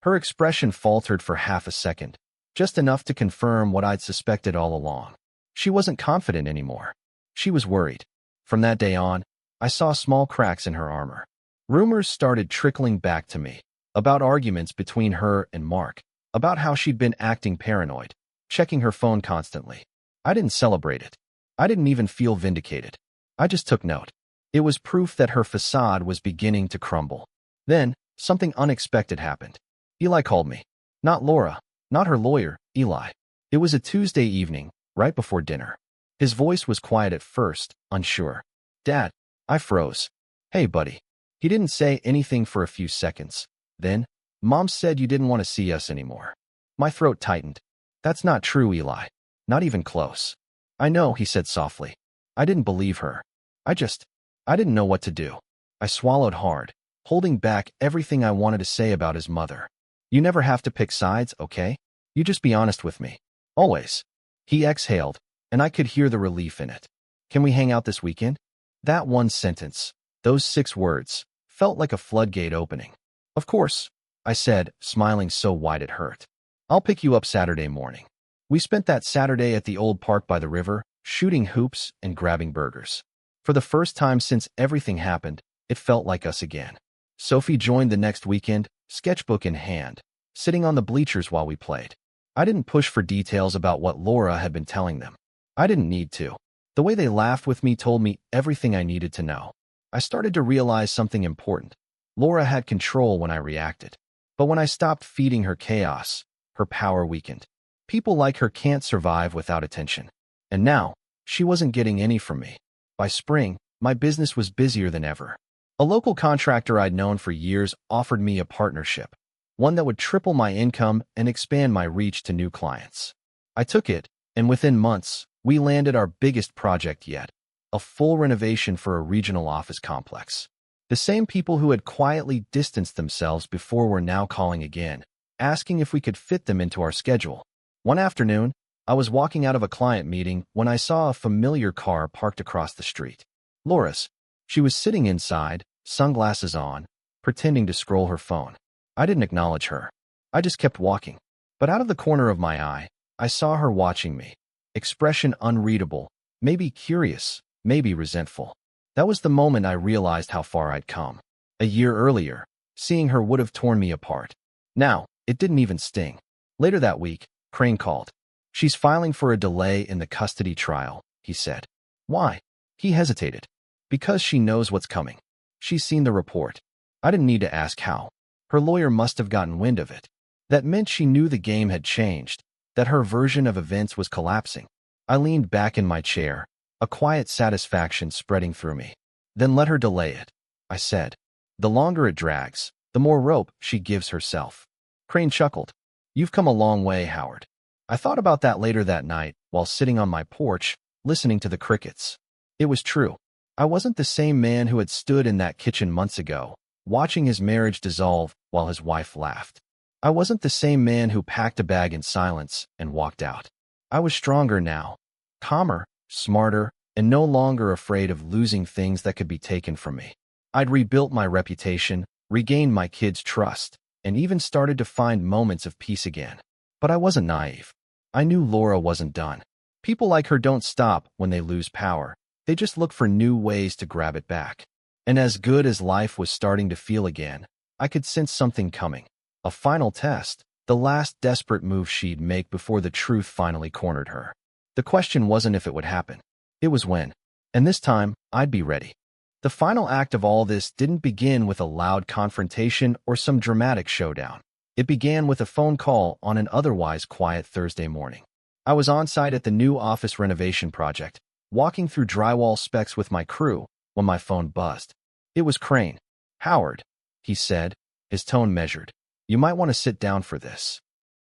Her expression faltered for half a second, just enough to confirm what I'd suspected all along. She wasn't confident anymore. She was worried. From that day on, I saw small cracks in her armor. Rumors started trickling back to me about arguments between her and Mark, about how she'd been acting paranoid, checking her phone constantly. I didn't celebrate it. I didn't even feel vindicated. I just took note. It was proof that her facade was beginning to crumble. Then, something unexpected happened. Eli called me. Not Laura, not her lawyer, Eli. It was a Tuesday evening, right before dinner. His voice was quiet at first, unsure. Dad, I froze. Hey, buddy. He didn't say anything for a few seconds. Then, Mom said you didn't want to see us anymore. My throat tightened. That's not true, Eli. Not even close. I know, he said softly. I didn't believe her. I didn't know what to do. I swallowed hard, holding back everything I wanted to say about his mother. You never have to pick sides, okay? You just be honest with me. Always. He exhaled, and I could hear the relief in it. Can we hang out this weekend? That one sentence, those 6 words, felt like a floodgate opening. Of course, I said, smiling so wide it hurt. I'll pick you up Saturday morning. We spent that Saturday at the old park by the river, shooting hoops and grabbing burgers. For the first time since everything happened, it felt like us again. Sophie joined the next weekend, sketchbook in hand, sitting on the bleachers while we played. I didn't push for details about what Laura had been telling them. I didn't need to. The way they laughed with me told me everything I needed to know. I started to realize something important. Laura had control when I reacted. But when I stopped feeding her chaos, her power weakened. People like her can't survive without attention. And now, she wasn't getting any from me. By spring, my business was busier than ever. A local contractor I'd known for years offered me a partnership, one that would triple my income and expand my reach to new clients. I took it, and within months, we landed our biggest project yet, a full renovation for a regional office complex. The same people who had quietly distanced themselves before were now calling again, asking if we could fit them into our schedule. One afternoon, I was walking out of a client meeting when I saw a familiar car parked across the street. Laura's. She was sitting inside, sunglasses on, pretending to scroll her phone. I didn't acknowledge her. I just kept walking. But out of the corner of my eye, I saw her watching me. Expression unreadable, maybe curious, maybe resentful. That was the moment I realized how far I'd come. A year earlier, seeing her would have torn me apart. Now, it didn't even sting. Later that week, Crane called. She's filing for a delay in the custody trial, he said. Why? He hesitated. Because she knows what's coming. She's seen the report. I didn't need to ask how. Her lawyer must have gotten wind of it. That meant she knew the game had changed, that her version of events was collapsing. I leaned back in my chair, a quiet satisfaction spreading through me. Then let her delay it, I said. The longer it drags, the more rope she gives herself. Crane chuckled. You've come a long way, Howard. I thought about that later that night while sitting on my porch, listening to the crickets. It was true. I wasn't the same man who had stood in that kitchen months ago, watching his marriage dissolve while his wife laughed. I wasn't the same man who packed a bag in silence and walked out. I was stronger now, calmer, smarter, and no longer afraid of losing things that could be taken from me. I'd rebuilt my reputation, regained my kids' trust, and even started to find moments of peace again. But I wasn't naive. I knew Laura wasn't done. People like her don't stop when they lose power. They just look for new ways to grab it back. And as good as life was starting to feel again, I could sense something coming. A final test, the last desperate move she'd make before the truth finally cornered her. The question wasn't if it would happen. It was when. And this time, I'd be ready. The final act of all this didn't begin with a loud confrontation or some dramatic showdown. It began with a phone call on an otherwise quiet Thursday morning. I was on site at the new office renovation project, walking through drywall specs with my crew, when my phone buzzed. It was Crane. Howard, he said, his tone measured. You might want to sit down for this.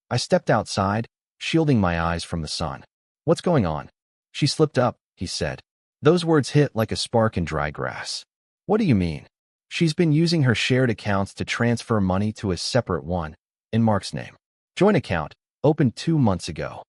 I stepped outside, shielding my eyes from the sun. What's going on? She slipped up, he said. Those words hit like a spark in dry grass. What do you mean? She's been using her shared accounts to transfer money to a separate one, in Mark's name. Joint account, opened 2 months ago.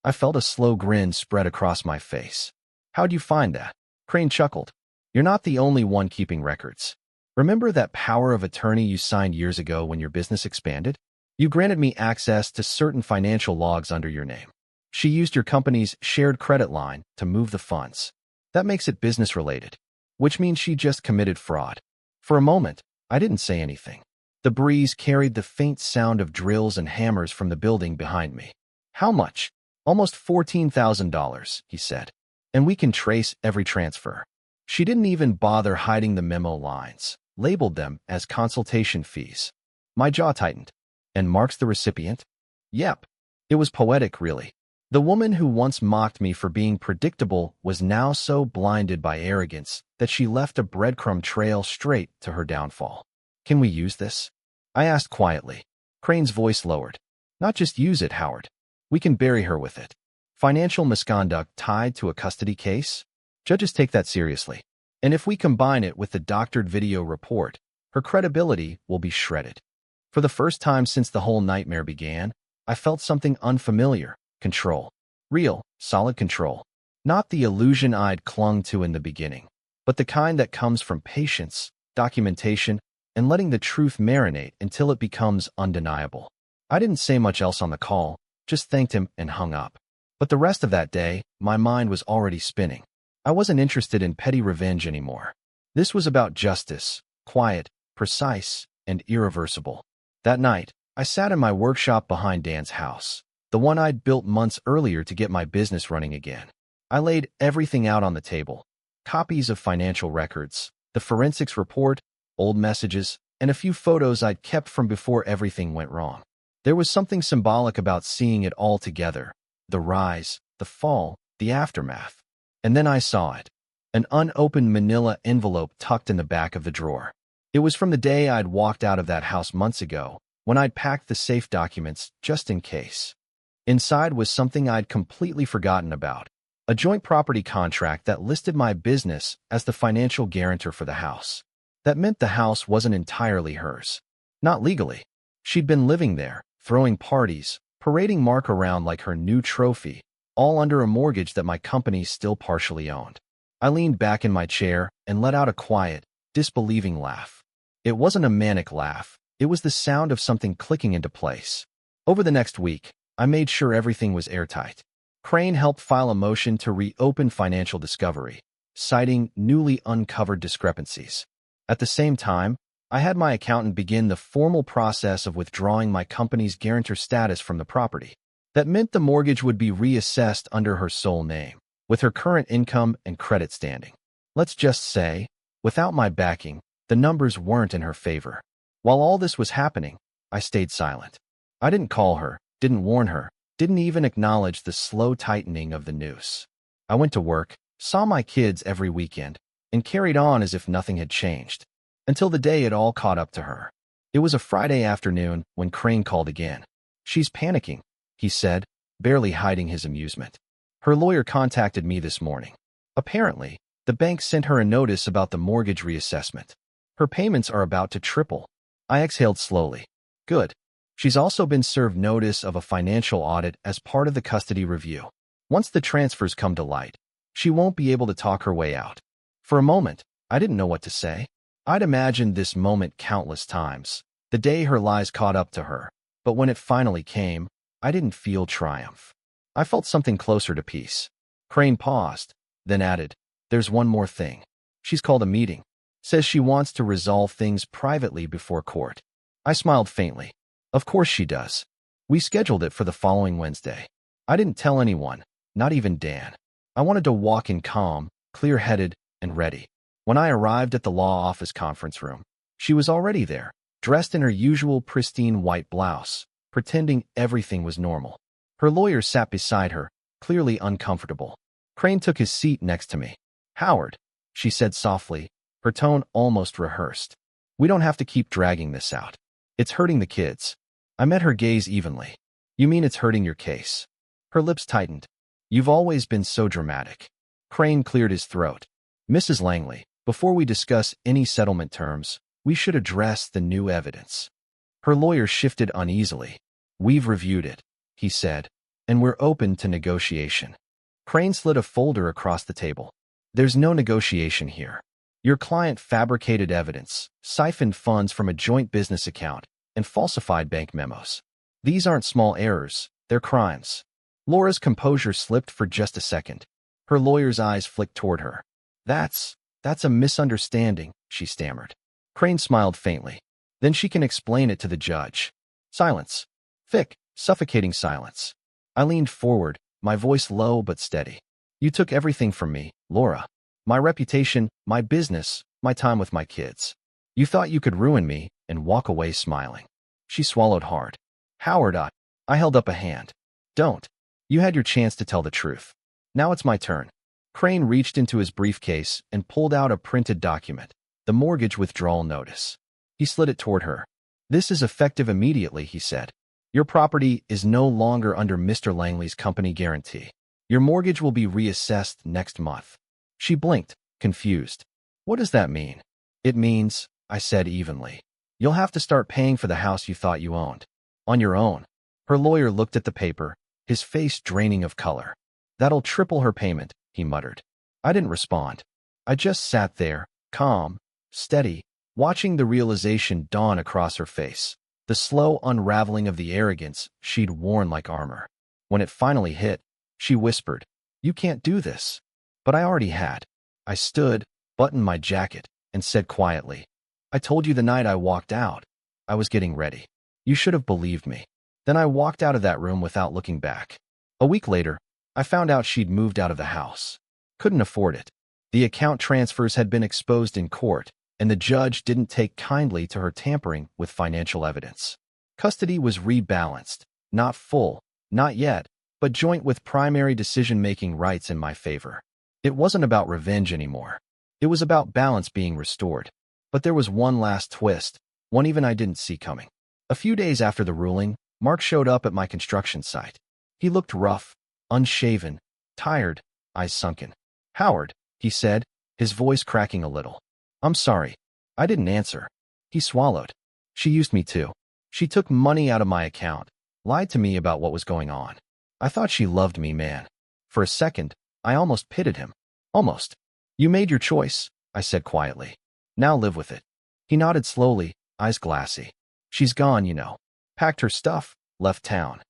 I felt a slow grin spread across my face. How'd you find that? Crane chuckled. You're not the only one keeping records. Remember that power of attorney you signed years ago when your business expanded? You granted me access to certain financial logs under your name. She used your company's shared credit line to move the funds. That makes it business-related, which means she just committed fraud. For a moment, I didn't say anything. The breeze carried the faint sound of drills and hammers from the building behind me. How much? Almost $14,000, he said. And we can trace every transfer. She didn't even bother hiding the memo lines, labeled them as consultation fees. My jaw tightened. And Mark's the recipient? Yep. It was poetic, really. The woman who once mocked me for being predictable was now so blinded by arrogance that she left a breadcrumb trail straight to her downfall. Can we use this? I asked quietly. Crane's voice lowered. Not just use it, Howard. We can bury her with it. Financial misconduct tied to a custody case? Judges take that seriously. And if we combine it with the doctored video report, her credibility will be shredded. For the first time since the whole nightmare began, I felt something unfamiliar. Control. Real, solid control. Not the illusion I'd clung to in the beginning, but the kind that comes from patience, documentation, and letting the truth marinate until it becomes undeniable. I didn't say much else on the call, just thanked him and hung up. But the rest of that day, my mind was already spinning. I wasn't interested in petty revenge anymore. This was about justice, quiet, precise, and irreversible. That night, I sat in my workshop behind Dan's house, the one I'd built months earlier to get my business running again. I laid everything out on the table. Copies of financial records, the forensics report, old messages, and a few photos I'd kept from before everything went wrong. There was something symbolic about seeing it all together. The rise, the fall, the aftermath. And then I saw it. An unopened manila envelope tucked in the back of the drawer. It was from the day I'd walked out of that house months ago, when I'd packed the safe documents just in case. Inside was something I'd completely forgotten about. A joint property contract that listed my business as the financial guarantor for the house. That meant the house wasn't entirely hers. Not legally. She'd been living there, throwing parties, parading Mark around like her new trophy, all under a mortgage that my company still partially owned. I leaned back in my chair and let out a quiet, disbelieving laugh. It wasn't a manic laugh. It was the sound of something clicking into place. Over the next week, I made sure everything was airtight. Crane helped file a motion to reopen Financial Discovery, citing newly uncovered discrepancies. At the same time, I had my accountant begin the formal process of withdrawing my company's guarantor status from the property. That meant the mortgage would be reassessed under her sole name, with her current income and credit standing. Let's just say, without my backing, the numbers weren't in her favor. While all this was happening, I stayed silent. I didn't call her, didn't warn her, didn't even acknowledge the slow tightening of the noose. I went to work, saw my kids every weekend, and carried on as if nothing had changed, until the day it all caught up to her. It was a Friday afternoon when Crane called again. She's panicking, he said, barely hiding his amusement. Her lawyer contacted me this morning. Apparently, the bank sent her a notice about the mortgage reassessment. Her payments are about to triple. I exhaled slowly. Good. She's also been served notice of a financial audit as part of the custody review. Once the transfers come to light, she won't be able to talk her way out. For a moment, I didn't know what to say. I'd imagined this moment countless times, the day her lies caught up to her. But when it finally came, I didn't feel triumph. I felt something closer to peace. Crane paused, then added, "There's one more thing. She's called a meeting. Says she wants to resolve things privately before court." I smiled faintly. Of course she does. We scheduled it for the following Wednesday. I didn't tell anyone, not even Dan. I wanted to walk in calm, clear-headed, and ready. When I arrived at the law office conference room, she was already there, dressed in her usual pristine white blouse, pretending everything was normal. Her lawyer sat beside her, clearly uncomfortable. Crane took his seat next to me. "Howard," she said softly, her tone almost rehearsed. "We don't have to keep dragging this out. It's hurting the kids." I met her gaze evenly. "You mean it's hurting your case?" Her lips tightened. "You've always been so dramatic." Crane cleared his throat. "Mrs. Langley, before we discuss any settlement terms, we should address the new evidence." Her lawyer shifted uneasily. "We've reviewed it," he said, "and we're open to negotiation." Crane slid a folder across the table. "There's no negotiation here. Your client fabricated evidence, siphoned funds from a joint business account, and falsified bank memos. These aren't small errors, they're crimes." Laura's composure slipped for just a second. Her lawyer's eyes flicked toward her. That's a misunderstanding," she stammered. Crane smiled faintly. "Then she can explain it to the judge." Silence. Thick, suffocating silence. I leaned forward, my voice low but steady. "You took everything from me, Laura. My reputation, my business, my time with my kids. You thought you could ruin me and walk away smiling. She swallowed hard. Howard, I held up a hand. Don't. You had your chance to tell the truth. Now it's my turn. Crane reached into his briefcase and pulled out a printed document, the mortgage withdrawal notice. He slid it toward her. This is effective immediately, he said. Your property is no longer under Mr. Langley's company guarantee. Your mortgage will be reassessed next month. She blinked, confused. What does that mean? It means, I said evenly, you'll have to start paying for the house you thought you owned. On your own. Her lawyer looked at the paper, his face draining of color. That'll triple her payment, he muttered. I didn't respond. I just sat there, calm, steady, watching the realization dawn across her face, the slow unraveling of the arrogance she'd worn like armor. When it finally hit, she whispered, You can't do this. But I already had. I stood, buttoned my jacket, and said quietly, I told you the night I walked out. I was getting ready. You should have believed me. Then I walked out of that room without looking back. A week later, I found out she'd moved out of the house. Couldn't afford it. The account transfers had been exposed in court, and the judge didn't take kindly to her tampering with financial evidence. Custody was rebalanced, not full, not yet, but joint with primary decision-making rights in my favor. It wasn't about revenge anymore. It was about balance being restored. But there was one last twist, one even I didn't see coming. A few days after the ruling, Mark showed up at my construction site. He looked rough, unshaven, tired, eyes sunken. Howard, he said, his voice cracking a little. I'm sorry. I didn't answer. He swallowed. She used me too. She took money out of my account, lied to me about what was going on. I thought she loved me, man. For a second, I almost pitied him. Almost. You made your choice, I said quietly. Now live with it. He nodded slowly, eyes glassy. She's gone, you know. Packed her stuff, left town.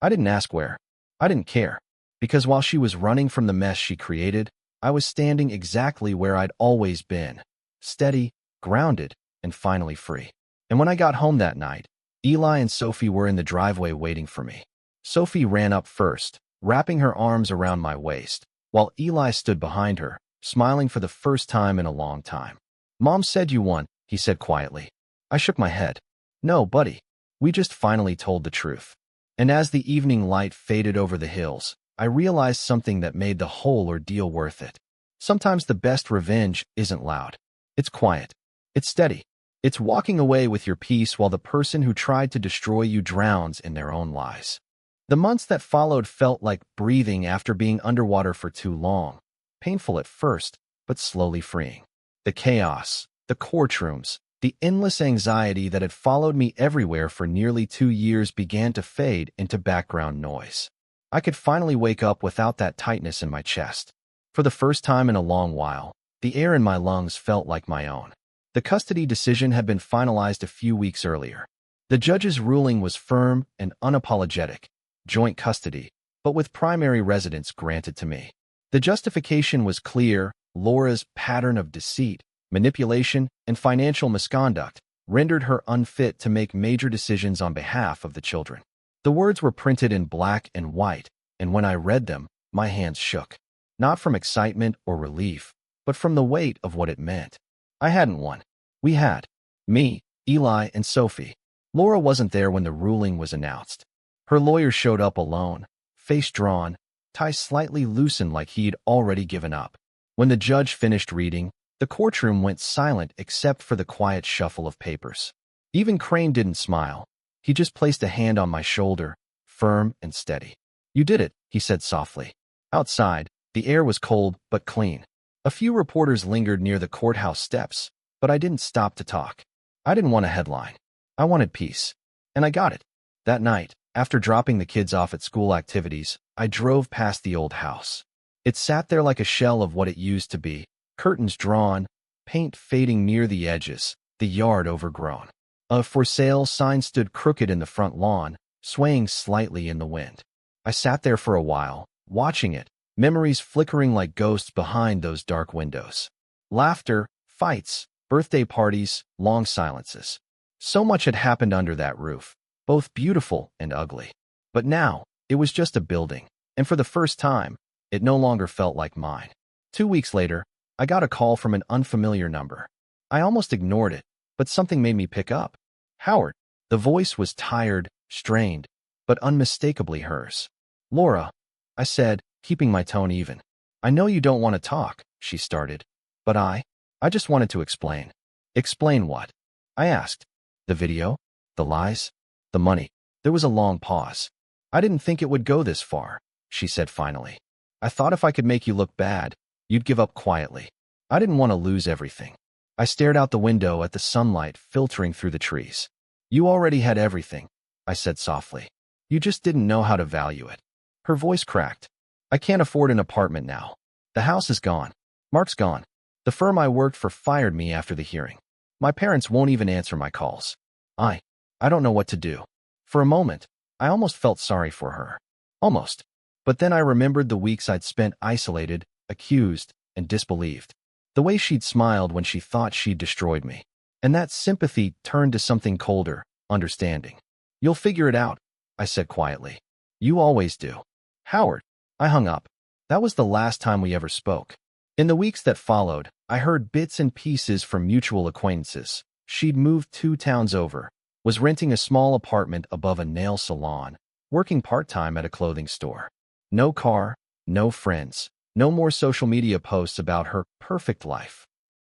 I didn't ask where. I didn't care. Because while she was running from the mess she created, I was standing exactly where I'd always been. Steady, grounded, and finally free. And when I got home that night, Eli and Sophie were in the driveway waiting for me. Sophie ran up first, wrapping her arms around my waist, while Eli stood behind her, smiling for the first time in a long time. Mom said you won, he said quietly. I shook my head. No, buddy. We just finally told the truth. And as the evening light faded over the hills, I realized something that made the whole ordeal worth it. Sometimes the best revenge isn't loud. It's quiet. It's steady. It's walking away with your peace while the person who tried to destroy you drowns in their own lies. The months that followed felt like breathing after being underwater for too long. Painful at first, but slowly freeing. The chaos, the courtrooms, the endless anxiety that had followed me everywhere for nearly 2 years began to fade into background noise. I could finally wake up without that tightness in my chest. For the first time in a long while, the air in my lungs felt like my own. The custody decision had been finalized a few weeks earlier. The judge's ruling was firm and unapologetic, joint custody, but with primary residence granted to me. The justification was clear: Laura's pattern of deceit, manipulation, and financial misconduct rendered her unfit to make major decisions on behalf of the children. The words were printed in black and white, and when I read them, my hands shook. Not from excitement or relief, but from the weight of what it meant. I hadn't won. We had. Me, Eli, and Sophie. Laura wasn't there when the ruling was announced. Her lawyer showed up alone, face drawn, tie slightly loosened like he'd already given up. When the judge finished reading, the courtroom went silent except for the quiet shuffle of papers. Even Crane didn't smile. He just placed a hand on my shoulder, firm and steady. You did it, he said softly. Outside, the air was cold but clean. A few reporters lingered near the courthouse steps, but I didn't stop to talk. I didn't want a headline. I wanted peace. And I got it. That night, after dropping the kids off at school activities, I drove past the old house. It sat there like a shell of what it used to be, curtains drawn, paint fading near the edges, the yard overgrown. A for sale sign stood crooked in the front lawn, swaying slightly in the wind. I sat there for a while, watching it, memories flickering like ghosts behind those dark windows. Laughter, fights, birthday parties, long silences. So much had happened under that roof, both beautiful and ugly. But now, it was just a building, and for the first time, it no longer felt like mine. 2 weeks later, I got a call from an unfamiliar number. I almost ignored it, but something made me pick up. Howard. The voice was tired, strained, but unmistakably hers. Laura, I said, keeping my tone even. I know you don't want to talk, she started. But I just wanted to explain. Explain what? I asked. The video? The lies? The money? There was a long pause. I didn't think it would go this far, she said finally. I thought if I could make you look bad, you'd give up quietly. I didn't want to lose everything. I stared out the window at the sunlight filtering through the trees. You already had everything, I said softly. You just didn't know how to value it. Her voice cracked. I can't afford an apartment now. The house is gone. Mark's gone. The firm I worked for fired me after the hearing. My parents won't even answer my calls. I don't know what to do. For a moment, I almost felt sorry for her. Almost. But then I remembered the weeks I'd spent isolated, accused, and disbelieved. The way she'd smiled when she thought she'd destroyed me. And that sympathy turned to something colder, understanding. You'll figure it out, I said quietly. You always do. Howard. I hung up. That was the last time we ever spoke. In the weeks that followed, I heard bits and pieces from mutual acquaintances. She'd moved 2 towns over, was renting a small apartment above a nail salon, working part-time at a clothing store. No car, no friends, no more social media posts about her perfect life.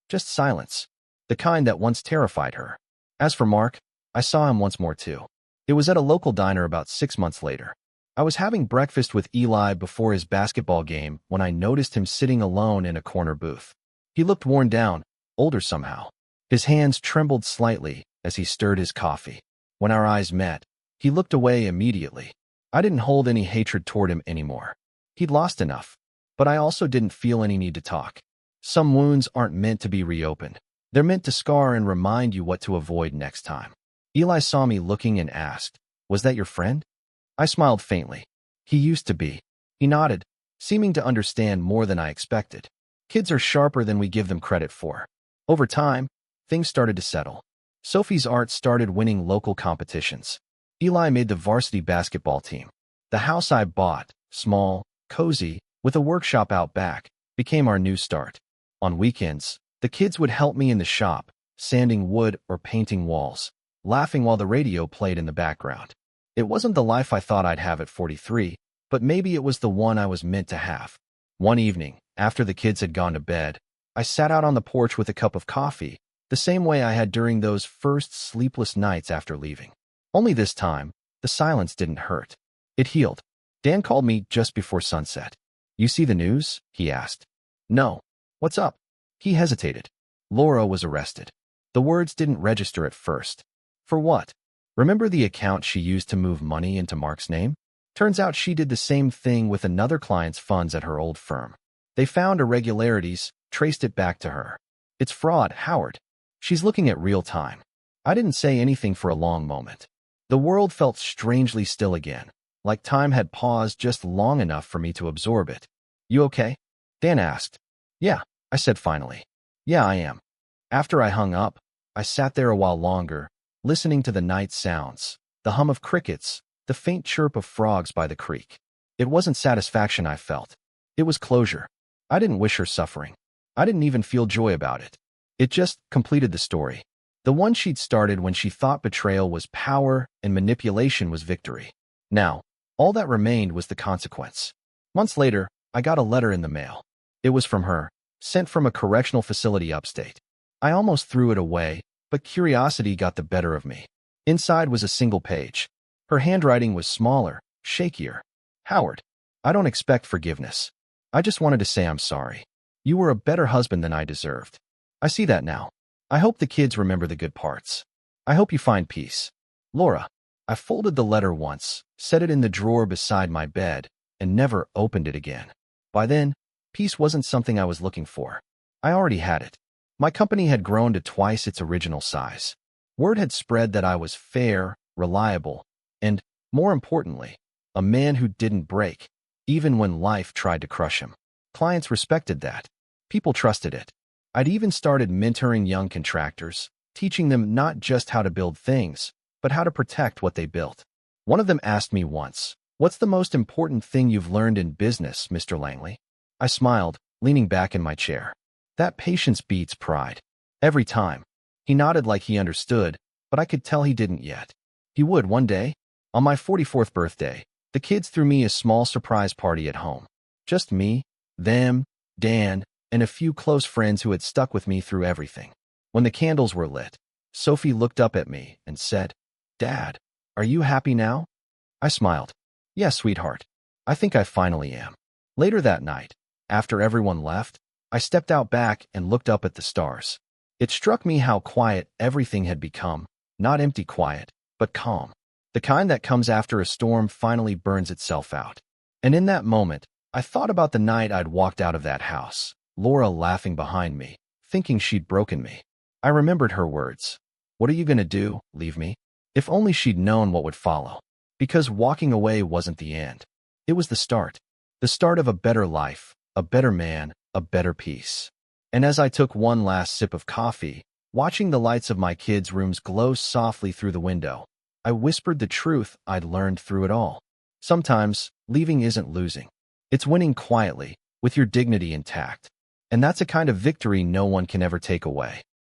Just silence, the kind that once terrified her. As for Mark, I saw him once more too. It was at a local diner about 6 months later. I was having breakfast with Eli before his basketball game when I noticed him sitting alone in a corner booth. He looked worn down, older somehow. His hands trembled slightly as he stirred his coffee. When our eyes met, he looked away immediately. I didn't hold any hatred toward him anymore. He'd lost enough, but I also didn't feel any need to talk. Some wounds aren't meant to be reopened. They're meant to scar and remind you what to avoid next time. Eli saw me looking and asked, "Was that your friend?" I smiled faintly. "He used to be." He nodded, seeming to understand more than I expected. Kids are sharper than we give them credit for. Over time, things started to settle. Sophie's art started winning local competitions. Eli made the varsity basketball team. The house I bought, small, cozy, with a workshop out back, became our new start. On weekends, the kids would help me in the shop, sanding wood or painting walls, laughing while the radio played in the background. It wasn't the life I thought I'd have at 43, but maybe it was the one I was meant to have. One evening, after the kids had gone to bed, I sat out on the porch with a cup of coffee, the same way I had during those first sleepless nights after leaving. Only this time, the silence didn't hurt. It healed. Dan called me just before sunset. "You see the news?" he asked. "No. What's up?" He hesitated. Laura was arrested. The words didn't register at first. For what? Remember the account she used to move money into Mark's name? Turns out she did the same thing with another client's funds at her old firm. They found irregularities, traced it back to her. It's fraud, Howard. She's looking at real time. I didn't say anything for a long moment. The world felt strangely still again, like time had paused just long enough for me to absorb it. "You okay?" Dan asked. "Yeah," I said finally. "Yeah, I am." After I hung up, I sat there a while longer, listening to the night sounds, the hum of crickets, the faint chirp of frogs by the creek. It wasn't satisfaction I felt. It was closure. I didn't wish her suffering. I didn't even feel joy about it. It just completed the story. The one she'd started when she thought betrayal was power and manipulation was victory. Now, all that remained was the consequence. Months later, I got a letter in the mail. It was from her, sent from a correctional facility upstate. I almost threw it away, but curiosity got the better of me. Inside was a single page. Her handwriting was smaller, shakier. "Howard, I don't expect forgiveness. I just wanted to say I'm sorry. You were a better husband than I deserved. I see that now. I hope the kids remember the good parts. I hope you find peace. Laura." I folded the letter once, set it in the drawer beside my bed, and never opened it again. By then, peace wasn't something I was looking for. I already had it. My company had grown to twice its original size. Word had spread that I was fair, reliable, and, more importantly, a man who didn't break, even when life tried to crush him. Clients respected that. People trusted it. I'd even started mentoring young contractors, teaching them not just how to build things, but how to protect what they built. One of them asked me once, "What's the most important thing you've learned in business, Mr. Langley?" I smiled, leaning back in my chair. "That patience beats pride. Every time." He nodded like he understood, but I could tell he didn't yet. He would one day. On my 44th birthday, the kids threw me a small surprise party at home. Just me, them, Dan, and a few close friends who had stuck with me through everything. When the candles were lit, Sophie looked up at me and said, "Dad, are you happy now?" I smiled. "Yes, sweetheart. I think I finally am." Later that night, after everyone left, I stepped out back and looked up at the stars. It struck me how quiet everything had become, not empty quiet, but calm. The kind that comes after a storm finally burns itself out. And in that moment, I thought about the night I'd walked out of that house, Laura laughing behind me, thinking she'd broken me. I remembered her words. "What are you going to do, leave me?" If only she'd known what would follow. Because walking away wasn't the end. It was the start. The start of a better life, a better man, a better peace. And as I took one last sip of coffee, watching the lights of my kids' rooms glow softly through the window, I whispered the truth I'd learned through it all. Sometimes, leaving isn't losing. It's winning quietly, with your dignity intact. And that's a kind of victory no one can ever take away.